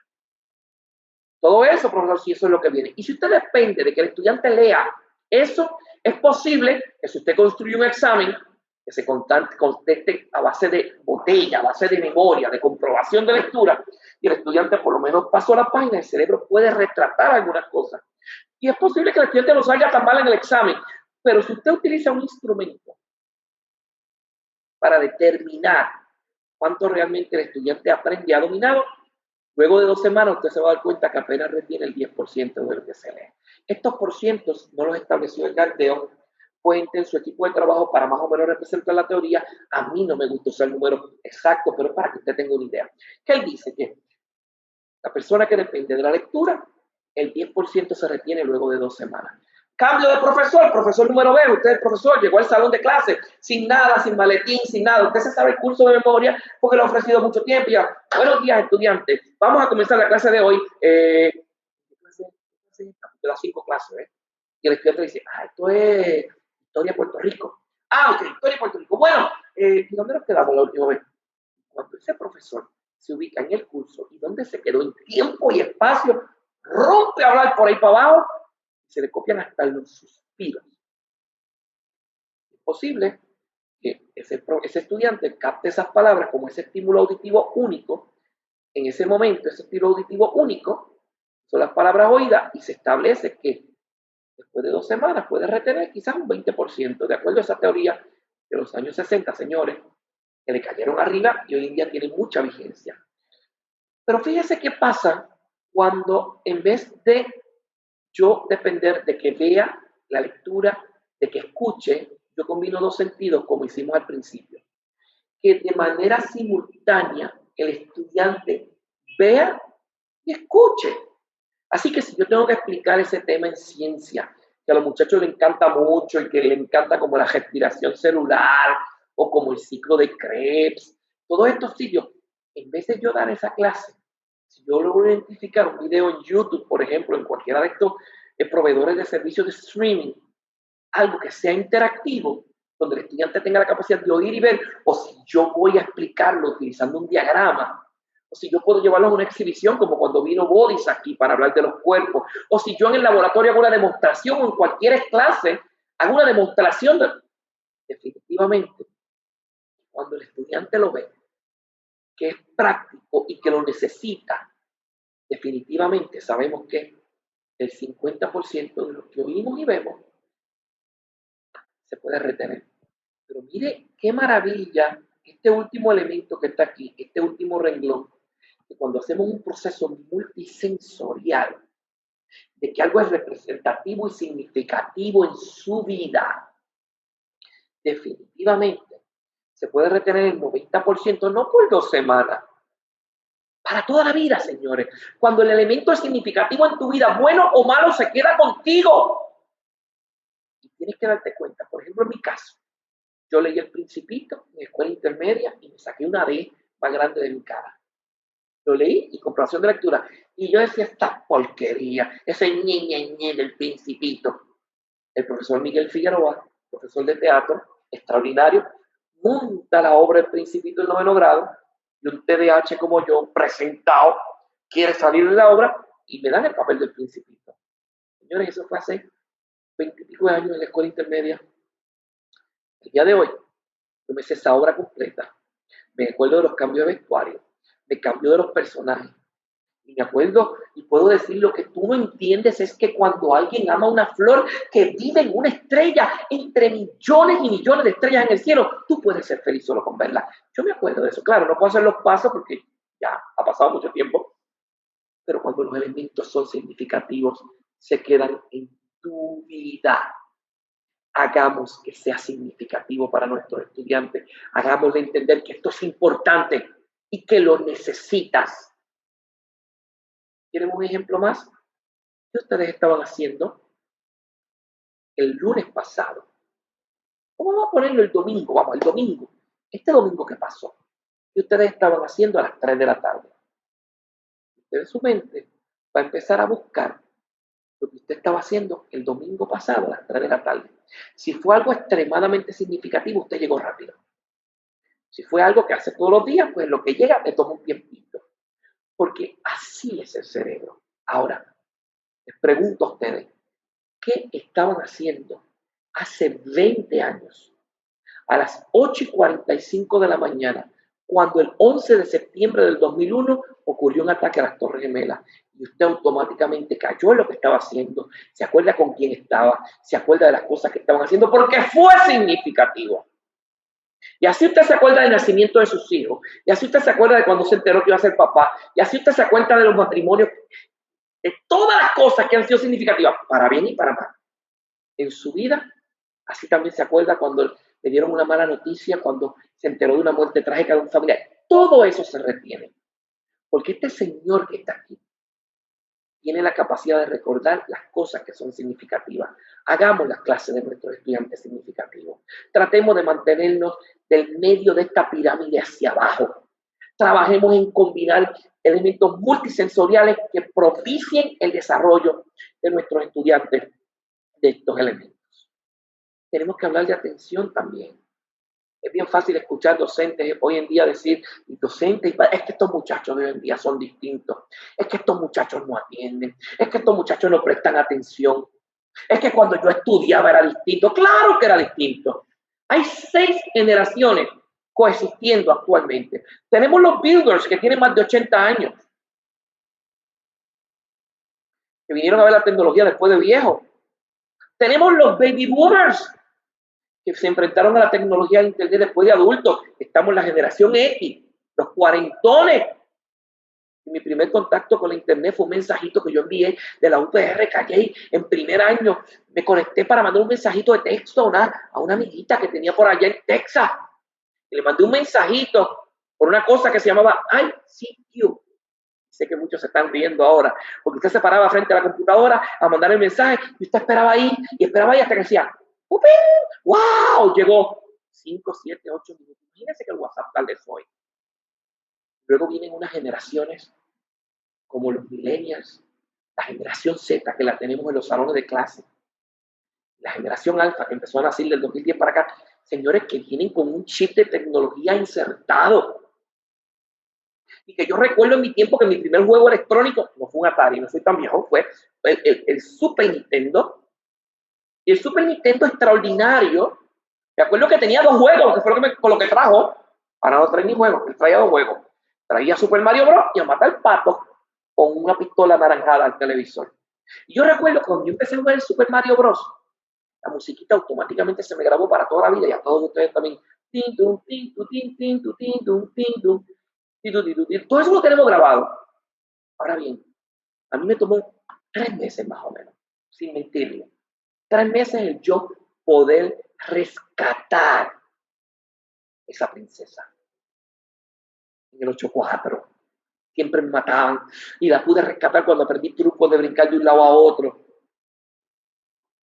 Todo eso, profesor, si eso es lo que viene. Y si usted depende de que el estudiante lea eso, es posible que si usted construye un examen que se conteste a base de botella, a base de memoria, de comprobación de lectura, y el estudiante por lo menos pasó la página, el cerebro puede retratar algunas cosas. Y es posible que el estudiante no salga tan mal en el examen, pero si usted utiliza un instrumento para determinar cuánto realmente el estudiante aprende y ha dominado, luego de 2 semanas usted se va a dar cuenta que apenas retiene el 10% de lo que se lee. Estos porcientos no los estableció el Gardeo, Puente en su equipo de trabajo para más o menos representar la teoría. A mí no me gusta usar el número exacto, pero para que usted tenga una idea. Que él dice que la persona que depende de la lectura, el 10% se retiene luego de 2 semanas. Cambio de profesor número B, usted es el profesor, llegó al salón de clase sin nada, sin maletín, sin nada. Usted se sabe el curso de memoria porque lo ha ofrecido mucho tiempo. Ya, buenos días, estudiantes. Vamos a comenzar la clase de hoy. De las 5 clases, Y el estudiante dice, esto es Historia de Puerto Rico. Ok, Historia de Puerto Rico. Bueno, ¿dónde nos quedamos la última vez? Cuando ese profesor se ubica en el curso y donde se quedó en tiempo y espacio, rompe a hablar por ahí para abajo y se le copian hasta los suspiros. Es posible que ese estudiante capte esas palabras como ese estímulo auditivo único. En ese momento, ese estímulo auditivo único son las palabras oídas y se establece que después de 2 semanas puede retener quizás un 20%, de acuerdo a esa teoría de los años 60, señores, que le cayeron arriba y hoy en día tienen mucha vigencia. Pero fíjese qué pasa cuando en vez de yo depender de que vea la lectura, de que escuche, yo combino 2 sentidos como hicimos al principio. Que de manera simultánea el estudiante vea y escuche. Así que si yo tengo que explicar ese tema en ciencia, que a los muchachos les encanta mucho y que les encanta como la respiración celular o como el ciclo de Krebs, todos estos sitios, en vez de yo dar esa clase, si yo logro identificar un video en YouTube, por ejemplo, en cualquiera de estos proveedores de servicios de streaming, algo que sea interactivo, donde el estudiante tenga la capacidad de oír y ver, o si yo voy a explicarlo utilizando un diagrama, o si yo puedo llevarlo a una exhibición, como cuando vino Bodis aquí para hablar de los cuerpos, o si yo en el laboratorio hago una demostración, o en cualquier clase hago una demostración, definitivamente, cuando el estudiante lo ve, que es práctico y que lo necesita, definitivamente sabemos que el 50% de lo que oímos y vemos se puede retener. Pero mire qué maravilla este último elemento que está aquí, este último renglón, que cuando hacemos un proceso multisensorial, de que algo es representativo y significativo en su vida, definitivamente se puede retener el 90%, no por 2 semanas, para toda la vida, señores. Cuando el elemento es significativo en tu vida, bueno o malo, se queda contigo. Y tienes que darte cuenta, por ejemplo, en mi caso, yo leí El Principito en escuela intermedia y me saqué una D más grande de mi cara. Lo leí y comprobación de lectura. Y yo decía, esta porquería, ese ñe del Principito. El profesor Miguel Figueroa, profesor de teatro, extraordinario, monta la obra El Principito en 9º grado y un TDAH como yo, presentado, quiere salir de la obra y me dan el papel del Principito. Señores, eso fue hace 20 y pico de años en la escuela intermedia. El día de hoy, yo me sé esa obra completa, me acuerdo de los cambios de vestuario, me cambio de los personajes, Y me acuerdo y puedo decir, lo que tú no entiendes es que cuando alguien ama una flor que vive en una estrella entre millones y millones de estrellas en el cielo, tú puedes ser feliz solo con verla. Yo me acuerdo de eso. Claro, no puedo hacer los pasos porque ya ha pasado mucho tiempo, pero cuando los elementos son significativos, se quedan en tu vida. Hagamos que sea significativo para nuestros estudiantes. Hagámosle entender que esto es importante y que lo necesitas. ¿Quieren un ejemplo más? ¿Qué ustedes estaban haciendo el lunes pasado? ¿Cómo vamos a ponerlo el domingo? Vamos, el domingo. Este domingo que pasó. ¿Qué ustedes estaban haciendo a las 3 de la tarde? Usted en su mente va a empezar a buscar lo que usted estaba haciendo el domingo pasado a las 3 de la tarde. Si fue algo extremadamente significativo, usted llegó rápido. Si fue algo que hace todos los días, pues lo que llega te toma un tiempito. Porque así es el cerebro. Ahora, les pregunto a ustedes, ¿qué estaban haciendo hace 20 años, a las 8:45 de la mañana, cuando el 11 de septiembre del 2001 ocurrió un ataque a las Torres Gemelas? Y usted automáticamente cayó en lo que estaba haciendo, se acuerda con quién estaba, se acuerda de las cosas que estaban haciendo, porque fue significativo. Y así usted se acuerda del nacimiento de sus hijos, y así usted se acuerda de cuando se enteró que iba a ser papá, y así usted se acuerda de los matrimonios, de todas las cosas que han sido significativas, para bien y para mal, en su vida. Así también se acuerda cuando le dieron una mala noticia, cuando se enteró de una muerte trágica de un familiar. Todo eso se retiene, porque este señor que está aquí tiene la capacidad de recordar las cosas que son significativas. Hagamos las clases de nuestros estudiantes significativos. Tratemos de mantenernos del medio de esta pirámide hacia abajo. Trabajemos en combinar elementos multisensoriales que propicien el desarrollo de nuestros estudiantes de estos elementos. Tenemos que hablar de atención también. Es bien fácil escuchar docentes hoy en día decir, docentes, es que estos muchachos de hoy en día son distintos, es que estos muchachos no atienden, es que estos muchachos no prestan atención, es que cuando yo estudiaba era distinto. Claro que era distinto. Hay 6 generaciones coexistiendo actualmente. Tenemos los builders que tienen más de 80 años, que vinieron a ver la tecnología después de viejos. Tenemos los baby boomers, que se enfrentaron a la tecnología de internet después de adultos. Estamos en la generación X, los cuarentones. Y mi primer contacto con la internet fue un mensajito que yo envié de la UPR Calle en primer año. Me conecté para mandar un mensajito de texto a una amiguita que tenía por allá en Texas. Y le mandé un mensajito por una cosa que se llamaba ICQ. Sé que muchos se están riendo ahora, porque usted se paraba frente a la computadora a mandar el mensaje y usted esperaba ahí hasta que decía, ¡wow! Llegó 5, 7, 8 minutos. Imagínense que el WhatsApp tal vez hoy. Luego vienen unas generaciones como los millennials, la generación Z, que la tenemos en los salones de clase, la generación Alfa, que empezó a nacer del 2010 para acá, señores que vienen con un chip de tecnología insertado. Y que yo recuerdo en mi tiempo que mi primer juego electrónico, no fue un Atari, no soy tan viejo, fue el Super Nintendo. Y el Super Nintendo extraordinario, me acuerdo que tenía 2 juegos, que fue con lo que trajo. Ahora no trae ni juegos, él traía 2 juegos. Traía Super Mario Bros. Y a matar patos con una pistola anaranjada al televisor. Y yo recuerdo cuando yo empecé a jugar el Super Mario Bros., la musiquita automáticamente se me grabó para toda la vida, y a todos ustedes también. Todo eso lo tenemos grabado. Ahora bien, a mí me tomó 3 meses más o menos, sin mentirle. 3 meses el yo poder rescatar esa princesa. En el 8-4. Siempre me mataban y la pude rescatar cuando aprendí trucos de brincar de un lado a otro.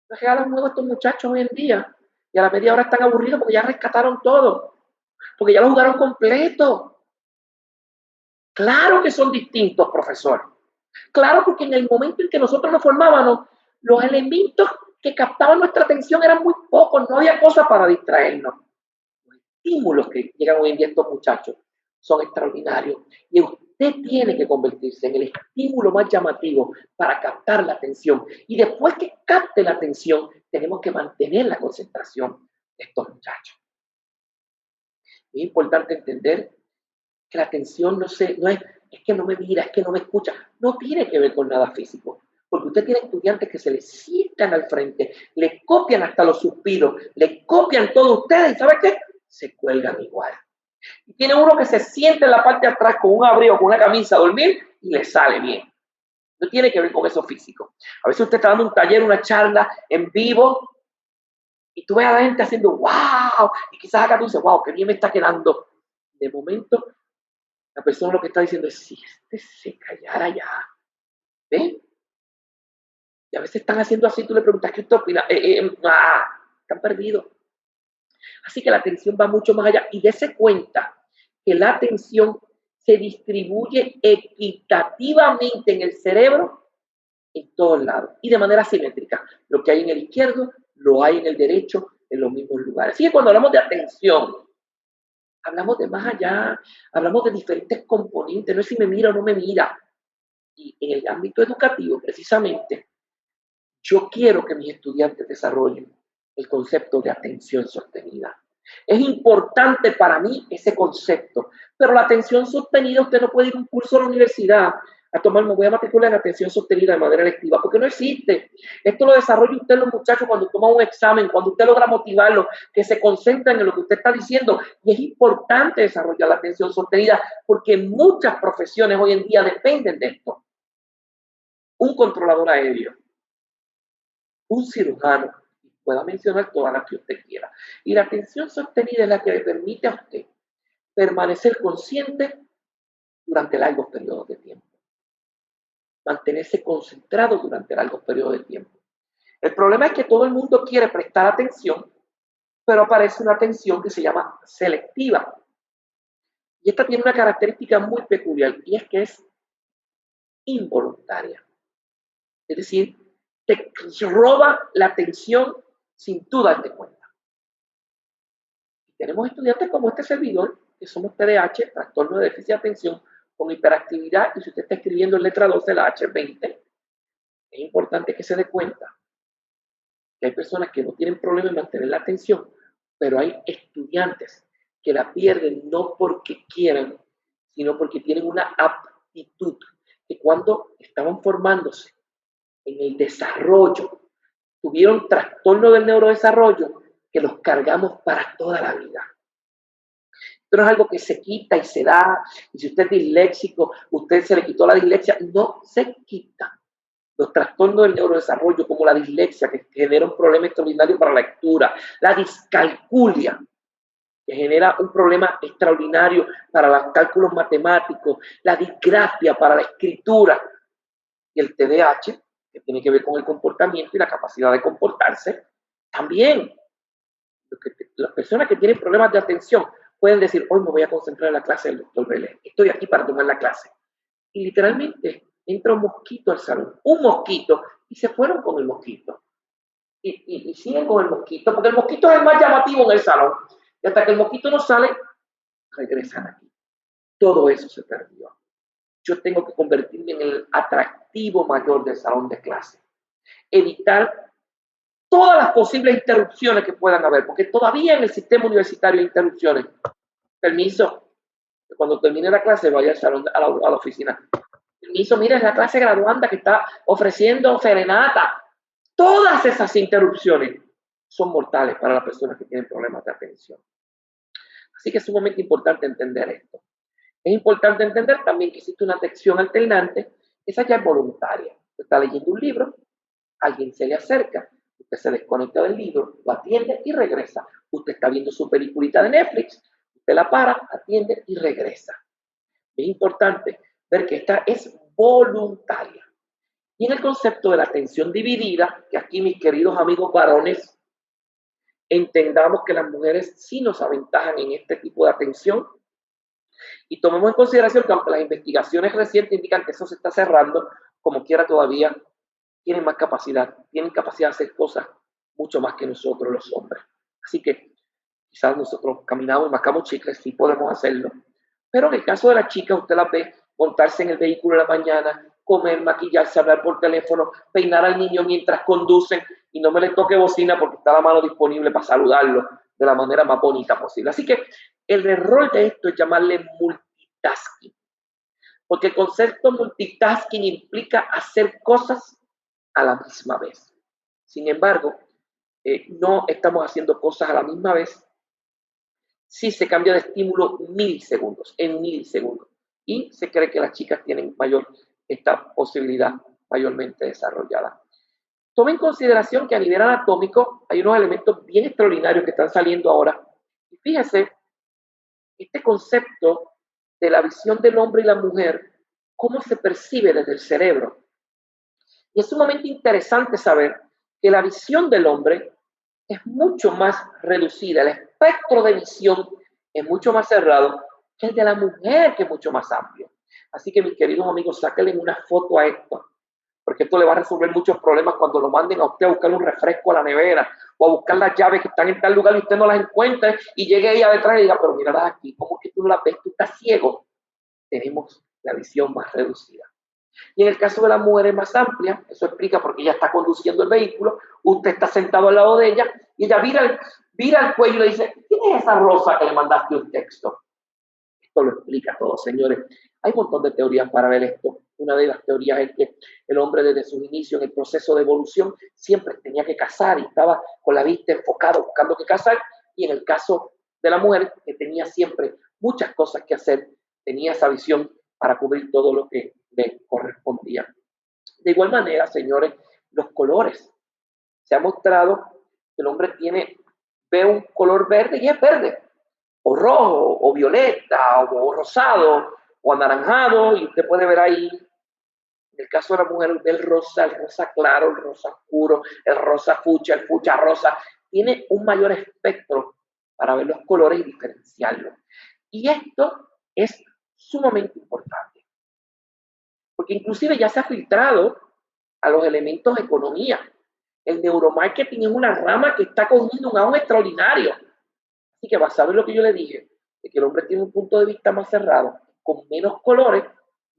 Les regalan juego a estos muchachos hoy en día y a la media hora están aburridos porque ya rescataron todo, porque ya lo jugaron completo. Claro que son distintos, profesor. Claro, porque en el momento en que nosotros nos formábamos, los elementos que captaban nuestra atención eran muy pocos, no había cosas para distraernos. Los estímulos que llegan hoy en día estos muchachos son extraordinarios y usted tiene que convertirse en el estímulo más llamativo para captar la atención. Y después que capte la atención, tenemos que mantener la concentración de estos muchachos. Es importante entender que la atención es que no me mira, es que no me escucha. No tiene que ver con nada físico. Porque usted tiene estudiantes que se le sientan al frente, le copian hasta los suspiros, le copian todo ustedes y ¿sabe qué? Se cuelgan igual. Y tiene uno que se siente en la parte de atrás con un abrigo, con una camisa a dormir y le sale bien. No tiene que ver con eso físico. A veces usted está dando un taller, una charla en vivo y tú ves a la gente haciendo wow, y quizás acá tú dices, wow, qué bien me está quedando. De momento, la persona lo que está diciendo es, si este se callara ya, ¿ven? Y a veces están haciendo así, tú le preguntas, ¿qué usted opina? Están perdidos. Así que la atención va mucho más allá. Y dése cuenta que la atención se distribuye equitativamente en el cerebro en todos lados y de manera simétrica. Lo que hay en el izquierdo, lo hay en el derecho, en los mismos lugares. Así que cuando hablamos de atención, hablamos de más allá, hablamos de diferentes componentes, no es si me mira o no me mira. Y en el ámbito educativo, precisamente, yo quiero que mis estudiantes desarrollen el concepto de atención sostenida. Es importante para mí ese concepto, pero la atención sostenida, usted no puede ir a un curso a la universidad a tomar, me voy a matricular en atención sostenida de manera electiva, porque no existe. Esto lo desarrolla usted los muchachos cuando toma un examen, cuando usted logra motivarlos, que se concentren en lo que usted está diciendo. Y es importante desarrollar la atención sostenida, porque muchas profesiones hoy en día dependen de esto. Un controlador aéreo, un cirujano, pueda mencionar todas las que usted quiera. Y la atención sostenida es la que le permite a usted permanecer consciente durante largos periodos de tiempo. Mantenerse concentrado durante largos periodos de tiempo. El problema es que todo el mundo quiere prestar atención, pero aparece una atención que se llama selectiva. Y esta tiene una característica muy peculiar, y es que es involuntaria. Es decir, te roba la atención sin tú darte cuenta. Y tenemos estudiantes como este servidor, que somos TDAH, trastorno de déficit de atención, con hiperactividad, y si usted está escribiendo en letra 12 la H20, es importante que se dé cuenta que hay personas que no tienen problema en mantener la atención, pero hay estudiantes que la pierden no porque quieran, sino porque tienen una aptitud, que cuando estaban formándose en el desarrollo, tuvieron trastorno del neurodesarrollo que los cargamos para toda la vida. Esto no es algo que se quita y se da, y si usted es disléxico, usted se le quitó la dislexia, no se quita. Los trastornos del neurodesarrollo, como la dislexia, que genera un problema extraordinario para la lectura, la discalculia, que genera un problema extraordinario para los cálculos matemáticos, la disgrafia para la escritura, y el TDAH, que tiene que ver con el comportamiento y la capacidad de comportarse, también. Las personas que tienen problemas de atención pueden decir, hoy me voy a concentrar en la clase del doctor Vélez, estoy aquí para tomar la clase. Y literalmente entra un mosquito al salón, un mosquito, y se fueron con el mosquito. Y siguen con el mosquito, porque el mosquito es el más llamativo en el salón. Y hasta que el mosquito no sale, regresan aquí. Todo eso se perdió. Yo tengo que convertirme en el atractivo mayor del salón de clase. Evitar todas las posibles interrupciones que puedan haber, porque todavía en el sistema universitario hay interrupciones. Permiso, cuando termine la clase vaya al salón, a la oficina. Permiso, mire, es la clase graduanda que está ofreciendo serenata. Todas esas interrupciones son mortales para las personas que tienen problemas de atención. Así que es sumamente importante entender esto. Es importante entender también que existe una atención alternante, esa ya es voluntaria. Usted está leyendo un libro, alguien se le acerca, usted se desconecta del libro, lo atiende y regresa. Usted está viendo su peliculita de Netflix, usted la para, atiende y regresa. Es importante ver que esta es voluntaria. Y en el concepto de la atención dividida, que aquí mis queridos amigos varones, entendamos que las mujeres sí nos aventajan en este tipo de atención y tomemos en consideración que aunque las investigaciones recientes indican que eso se está cerrando, como quiera todavía tienen más capacidad, tienen capacidad de hacer cosas mucho más que nosotros los hombres. Así que quizás nosotros caminamos y mascamos chicles, sí podemos hacerlo. Pero en el caso de las chicas, usted las ve montarse en el vehículo en la mañana, comer, maquillarse, hablar por teléfono, peinar al niño mientras conducen y no me le toque bocina porque está la mano disponible para saludarlo de la manera más bonita posible. Así que el error de esto es llamarle multitasking multitasking. Porque el concepto multitasking implica hacer cosas a la misma vez. Sin embargo, no estamos haciendo cosas a la misma vez si se cambia de estímulo en milisegundos. Y se cree que las chicas tienen esta posibilidad mayormente desarrollada. Tome en consideración que a nivel anatómico hay unos elementos bien extraordinarios que están saliendo ahora. Y fíjese, este concepto de la visión del hombre y la mujer, cómo se percibe desde el cerebro. Y es sumamente interesante saber que la visión del hombre es mucho más reducida, el espectro de visión es mucho más cerrado que el de la mujer, que es mucho más amplio. Así que, mis queridos amigos, sáquenle una foto a esto, porque esto le va a resolver muchos problemas cuando lo manden a usted a buscar un refresco a la nevera o a buscar las llaves que están en tal lugar y usted no las encuentre y llegue ella detrás y diga, pero míralas aquí, ¿cómo que tú no las ves? Tú estás ciego. Tenemos la visión más reducida. Y en el caso de la mujer es más amplia, eso explica porque ella está conduciendo el vehículo, usted está sentado al lado de ella y ella vira el cuello y le dice, ¿quién es esa Rosa que le mandaste un texto? Esto lo explica todo, señores. Hay un montón de teorías para ver esto. Una de las teorías es que el hombre desde sus inicios en el proceso de evolución siempre tenía que cazar y estaba con la vista enfocada buscando que cazar. Y en el caso de la mujer, que tenía siempre muchas cosas que hacer, tenía esa visión para cubrir todo lo que le correspondía. De igual manera, señores, los colores. Se ha mostrado que el hombre ve un color verde y es verde, o rojo, o violeta, o rosado, o anaranjado, y usted puede ver ahí, en el caso de la mujer, ve el rosa claro, el rosa oscuro, el rosa fucsia, el fucsia rosa, tiene un mayor espectro para ver los colores y diferenciarlos. Y esto es sumamente importante, porque inclusive ya se ha filtrado a los elementos de economía. El neuromarketing es una rama que está cogiendo un auge extraordinario. Así que basado en lo que yo le dije, de que el hombre tiene un punto de vista más cerrado, con menos colores,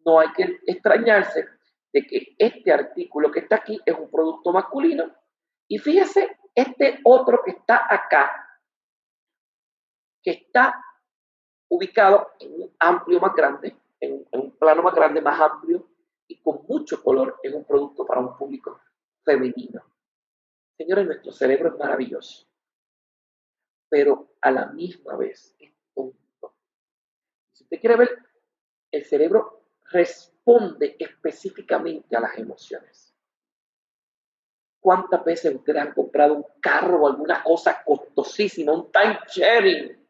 no hay que extrañarse de que este artículo que está aquí es un producto masculino. Y fíjese, este otro que está acá, que está ubicado en un amplio más grande, en un plano más grande, más amplio, y con mucho color, es un producto para un público femenino. Señores, nuestro cerebro es maravilloso, pero a la misma vez es tonto. Si usted quiere ver, el cerebro responde específicamente a las emociones. ¿Cuántas veces ustedes han comprado un carro o alguna cosa costosísima, un time sharing,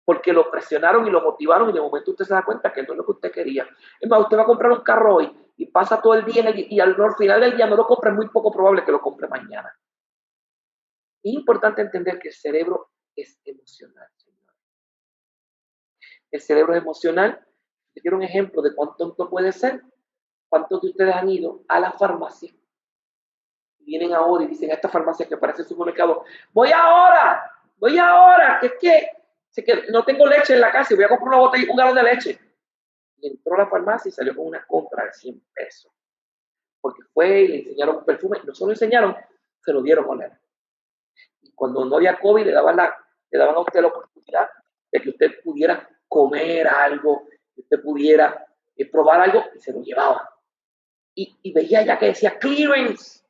porque lo presionaron y lo motivaron y de momento usted se da cuenta que no es lo que usted quería? Es más, usted va a comprar un carro hoy y pasa todo el día y al final del día no lo compra, es muy poco probable que lo compre mañana. Es importante entender que el cerebro es emocional, señores. El cerebro es emocional. Te quiero un ejemplo de cuán tonto puede ser. ¿Cuántos de ustedes han ido a la farmacia? Vienen ahora y dicen a esta farmacia que parece supermercado, voy ahora, que no tengo leche en la casa y voy a comprar un galón de leche. Y entró a la farmacia y salió con una compra de 100 pesos. Porque fue y le enseñaron un perfume, no solo enseñaron, se lo dieron a oler. Y cuando no había COVID, le daban a usted la oportunidad de que usted pudiera comer algo, que usted pudiera probar algo, y se lo llevaba. Y veía ya que decía clearance.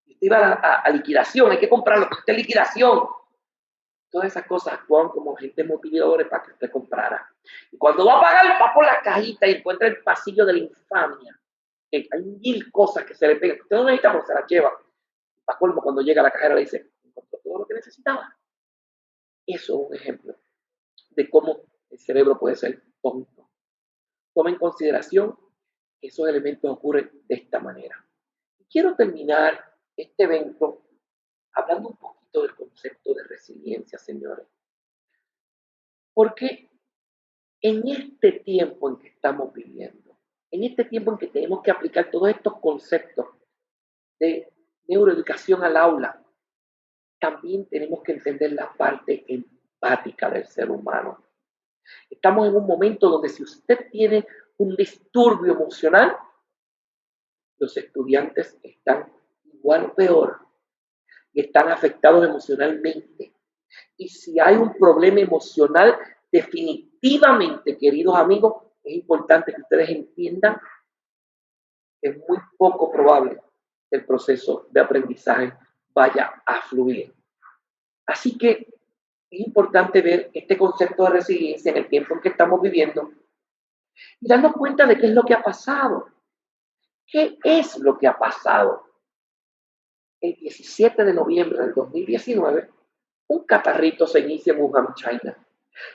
Y usted iba a liquidación, hay que comprarlo, porque está en liquidación. Todas esas cosas actúan como agentes motivadores para que usted comprara. Y cuando va a pagar, va por la cajita y encuentra el pasillo de la infamia. Hay 1000 cosas que se le pegan. Usted no necesita, pero se las lleva. Para colmo, cuando llega a la cajera le dice, encontró todo lo que necesitaba. Eso es un ejemplo de cómo el cerebro puede ser tonto. Toma en consideración que esos elementos ocurren de esta manera. Quiero terminar este evento hablando un poquito del concepto de resiliencia, señores. Porque en este tiempo en que estamos viviendo, en este tiempo en que tenemos que aplicar todos estos conceptos de neuroeducación al aula, también tenemos que entender la parte empática del ser humano. Estamos en un momento donde si usted tiene un disturbio emocional, los estudiantes están igual o peor y están afectados emocionalmente. Y si hay un problema emocional, definitivamente, queridos amigos, es importante que ustedes entiendan que es muy poco probable que el proceso de aprendizaje vaya a fluir. Así que es importante ver este concepto de resiliencia en el tiempo en que estamos viviendo y darnos cuenta de qué es lo que ha pasado. ¿Qué es lo que ha pasado? El 17 de noviembre del 2019, un catarrito se inicia en Wuhan, China.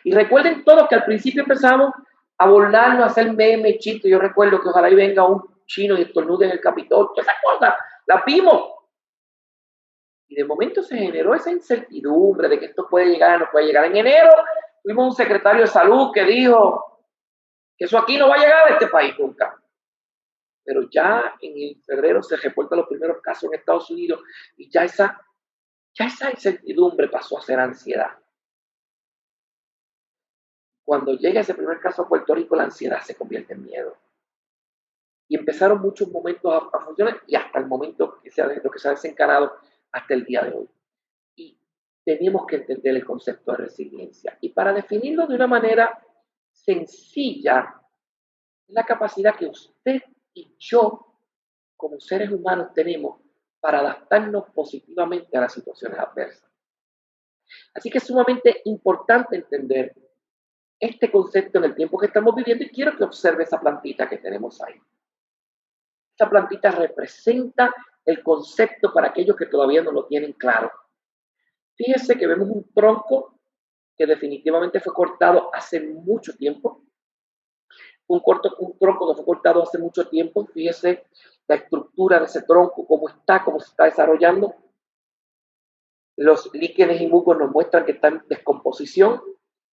Y recuerden todos que al principio empezamos a burlarnos, a hacer memes, chistes. Yo recuerdo que ojalá y venga un chino y estornude en el Capitolio. Esa cosa, la vimos. Y de momento se generó esa incertidumbre de que esto puede llegar, no puede llegar. En enero tuvimos un secretario de salud que dijo que eso aquí no va a llegar a este país nunca. Pero ya en febrero se reportan los primeros casos en Estados Unidos y ya esa incertidumbre pasó a ser ansiedad. Cuando llega ese primer caso a Puerto Rico, la ansiedad se convierte en miedo. Y empezaron muchos momentos a funcionar y hasta el momento lo que se ha desencadenado hasta el día de hoy. Y tenemos que entender el concepto de resiliencia. Y para definirlo de una manera sencilla, es la capacidad que usted y yo, como seres humanos, tenemos para adaptarnos positivamente a las situaciones adversas. Así que es sumamente importante entender este concepto en el tiempo que estamos viviendo y quiero que observe esa plantita que tenemos ahí. Esta plantita representa el concepto para aquellos que todavía no lo tienen claro. Fíjese que vemos un tronco que definitivamente fue cortado hace mucho tiempo. Un tronco que fue cortado hace mucho tiempo. Fíjese la estructura de ese tronco, cómo se está desarrollando. Los líquenes y musgos nos muestran que está en descomposición,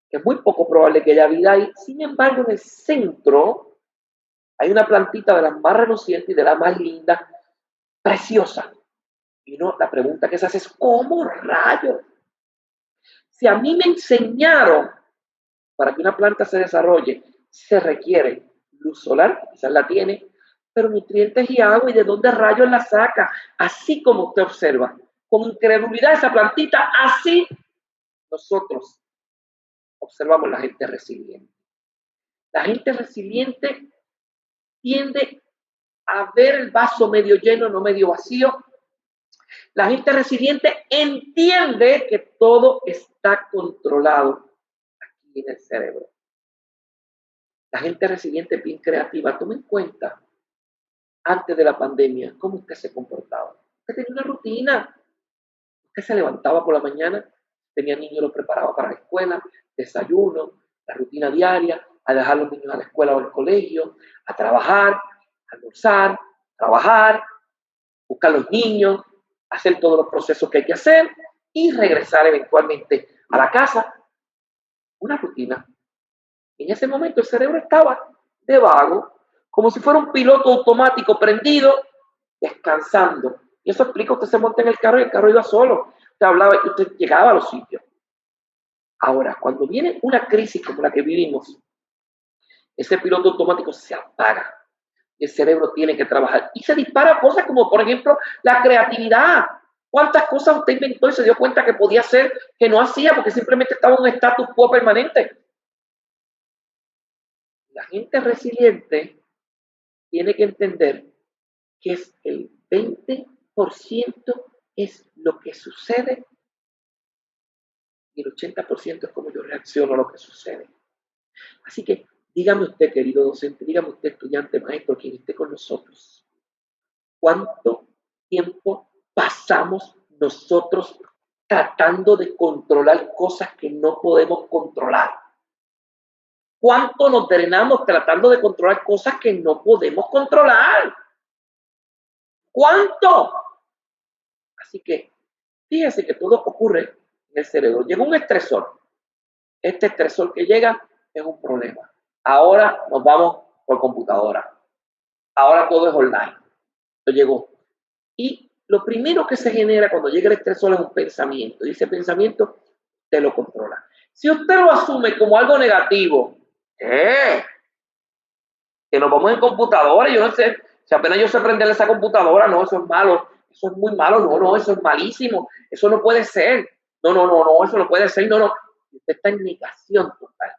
que es muy poco probable que haya vida ahí. Sin embargo, en el centro hay una plantita de las más relucientes y de las más lindas, preciosa. Y la pregunta que se hace es, ¿cómo rayos? Si a mí me enseñaron, para que una planta se desarrolle, se requiere luz solar, quizás la tiene, pero nutrientes y agua, ¿y de dónde rayos la saca? Así como usted observa, con incredulidad esa plantita, así nosotros observamos la gente resiliente. La gente resiliente tiende a ver el vaso medio lleno, no medio vacío. La gente resiliente entiende que todo está controlado aquí en el cerebro. La gente resiliente es bien creativa. Tome en cuenta, antes de la pandemia, cómo usted se comportaba. Usted tenía una rutina. Usted se levantaba por la mañana, tenía niños, los preparaba para la escuela, desayuno, la rutina diaria, a dejar a los niños a la escuela o al colegio, a trabajar, a almorzar, trabajar, buscar a los niños, hacer todos los procesos que hay que hacer y regresar eventualmente a la casa. Una rutina. En ese momento el cerebro estaba de vago, como si fuera un piloto automático prendido, descansando. Y eso explica, usted se monta en el carro y el carro iba solo. Usted hablaba y usted llegaba a los sitios. Ahora, cuando viene una crisis como la que vivimos, ese piloto automático se apaga. El cerebro tiene que trabajar. Y se dispara cosas como, por ejemplo, la creatividad. ¿Cuántas cosas usted inventó y se dio cuenta que podía hacer que no hacía porque simplemente estaba en un status quo permanente? La gente resiliente tiene que entender que es el 20% es lo que sucede y el 80% es como yo reacciono a lo que sucede. Así que dígame usted, querido docente, dígame usted, estudiante, maestro, quien esté con nosotros, ¿cuánto tiempo pasamos nosotros tratando de controlar cosas que no podemos controlar? ¿Cuánto nos drenamos tratando de controlar cosas que no podemos controlar? ¿Cuánto? Así que fíjese que todo ocurre en el cerebro. Llega un estresor. Este estresor que llega es un problema. Ahora nos vamos por computadora. Ahora todo es online. Esto llegó. Y lo primero que se genera cuando llega el estresor es un pensamiento. Y ese pensamiento usted lo controla. Si usted lo asume como algo negativo, que nos vamos en computadora, yo no sé, si apenas yo sé prender esa computadora, no, eso es malo, eso es muy malo, no, eso es malísimo, eso no puede ser, no, eso no puede ser, no. y usted está en negación total.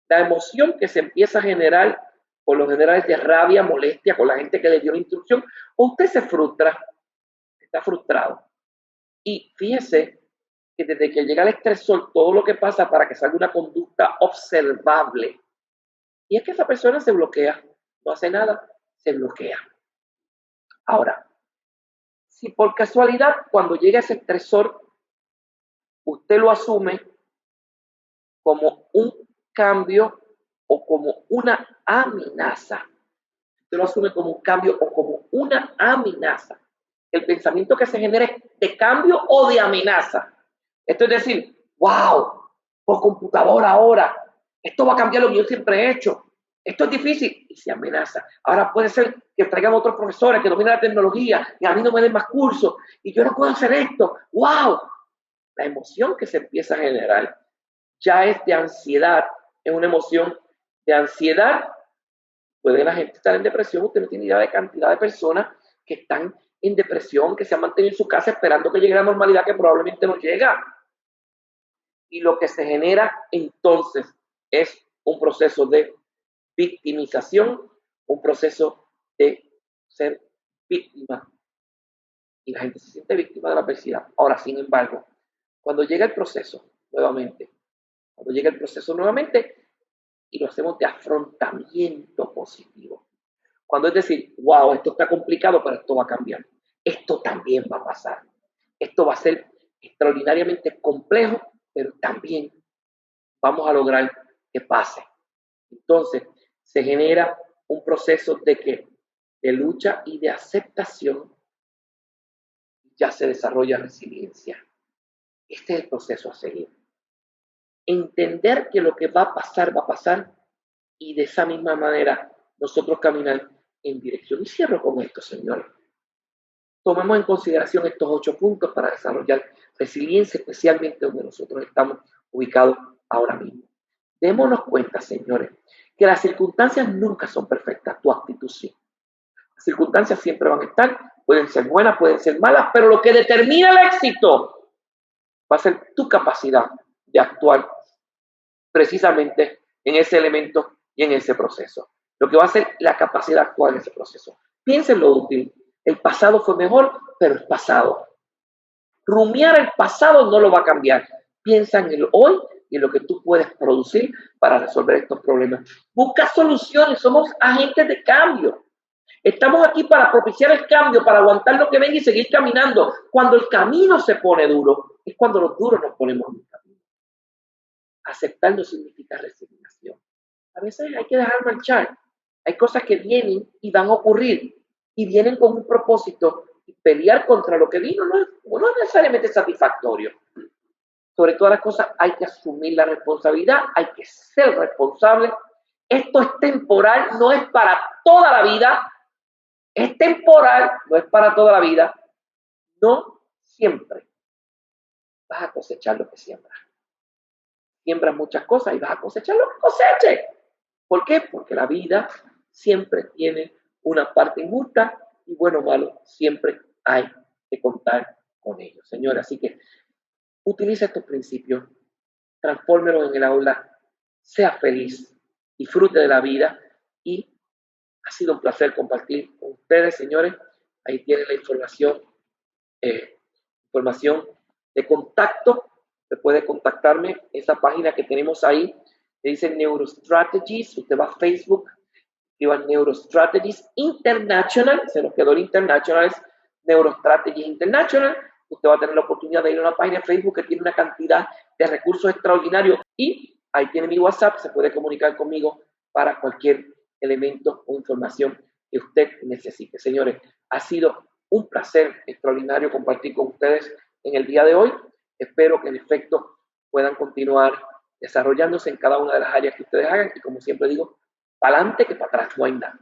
La emoción que se empieza a generar, por lo general, es de rabia, molestia con la gente que le dio la instrucción, o usted se frustra, está frustrado. Y fíjese que desde que llega el estresor, todo lo que pasa para que salga una conducta observable. Y es que esa persona se bloquea, no hace nada, se bloquea. Ahora, si por casualidad cuando llega ese estresor, usted lo asume como un cambio o como una amenaza, usted lo asume como un cambio o como una amenaza, el pensamiento que se genera es de cambio o de amenaza. Esto es decir, wow, por computadora ahora, esto va a cambiar lo que yo siempre he hecho. Esto es difícil y se amenaza. Ahora puede ser que traigan otros profesores que dominan la tecnología y a mí no me den más cursos y yo no puedo hacer esto. ¡Wow! La emoción que se empieza a generar ya es de ansiedad, es una emoción de ansiedad. Puede la gente estar en depresión, usted no tiene idea de cantidad de personas que están en depresión, que se han mantenido en su casa esperando que llegue la normalidad que probablemente no llega. Y lo que se genera entonces es un proceso de victimización, un proceso de ser víctima. Y la gente se siente víctima de la adversidad. Ahora, sin embargo, cuando llega el proceso nuevamente, y lo hacemos de afrontamiento positivo. Cuando es decir, wow, esto está complicado, pero esto va a cambiar. Esto también va a pasar. Esto va a ser extraordinariamente complejo, pero también vamos a lograr que pase. Entonces, se genera un proceso de lucha y de aceptación. Ya se desarrolla resiliencia. Este es el proceso a seguir. Entender que lo que va a pasar, y de esa misma manera nosotros caminar en dirección. Y cierro con esto, señores. Tomemos en consideración estos 8 puntos para desarrollar resiliencia, especialmente donde nosotros estamos ubicados ahora mismo. Démonos cuenta, señores, que las circunstancias nunca son perfectas, tu actitud sí. Las circunstancias siempre van a estar, pueden ser buenas, pueden ser malas, pero lo que determina el éxito va a ser tu capacidad de actuar precisamente en ese elemento y en ese proceso. Lo que va a ser la capacidad de actuar en ese proceso. Piensa en lo útil. El pasado fue mejor, pero es pasado. Rumiar el pasado no lo va a cambiar. Piensa en el hoy y en lo que tú puedes producir para resolver estos problemas. Busca soluciones. Somos agentes de cambio. Estamos aquí para propiciar el cambio, para aguantar lo que venga y seguir caminando. Cuando el camino se pone duro, es cuando los duros nos ponemos en el camino. Aceptar no significa resignación. A veces hay que dejar marchar. Hay cosas que vienen y van a ocurrir y vienen con un propósito, y pelear contra lo que vino no es necesariamente satisfactorio. Sobre todas las cosas hay que asumir la responsabilidad, hay que ser responsable. Esto es temporal, no es para toda la vida. Es temporal, no es para toda la vida. No siempre vas a cosechar lo que siembras. Siembras muchas cosas y vas a cosechar lo que coseches. ¿Por qué? Porque la vida siempre tiene una parte injusta y bueno o malo, siempre hay que contar con ellos, señores. Así que utiliza estos principios, transfórmelos en el aula, sea feliz, disfrute de la vida y ha sido un placer compartir con ustedes, señores. Ahí tienen la información de contacto. Se puede contactarme, esa página que tenemos ahí, que dice Neurostrategies. Usted va a Facebook, escriba Neurostrategies International, se nos quedó el International, es Neurostrategies International. Usted va a tener la oportunidad de ir a una página de Facebook que tiene una cantidad de recursos extraordinarios y ahí tiene mi WhatsApp, se puede comunicar conmigo para cualquier elemento o información que usted necesite. Señores, ha sido un placer extraordinario compartir con ustedes en el día de hoy. Espero que en efecto puedan continuar desarrollándose en cada una de las áreas que ustedes hagan y como siempre digo, para adelante que para atrás no hay nada.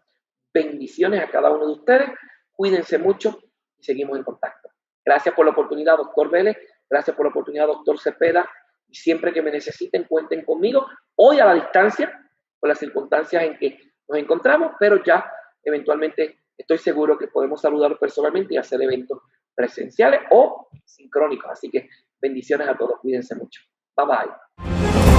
Bendiciones a cada uno de ustedes, cuídense mucho y seguimos en contacto. Gracias por la oportunidad, doctor Vélez, gracias por la oportunidad, doctor Cepeda, y siempre que me necesiten cuenten conmigo, hoy a la distancia, por las circunstancias en que nos encontramos, pero ya eventualmente estoy seguro que podemos saludar personalmente y hacer eventos presenciales o sincrónicos. Así que bendiciones a todos, cuídense mucho. Bye bye.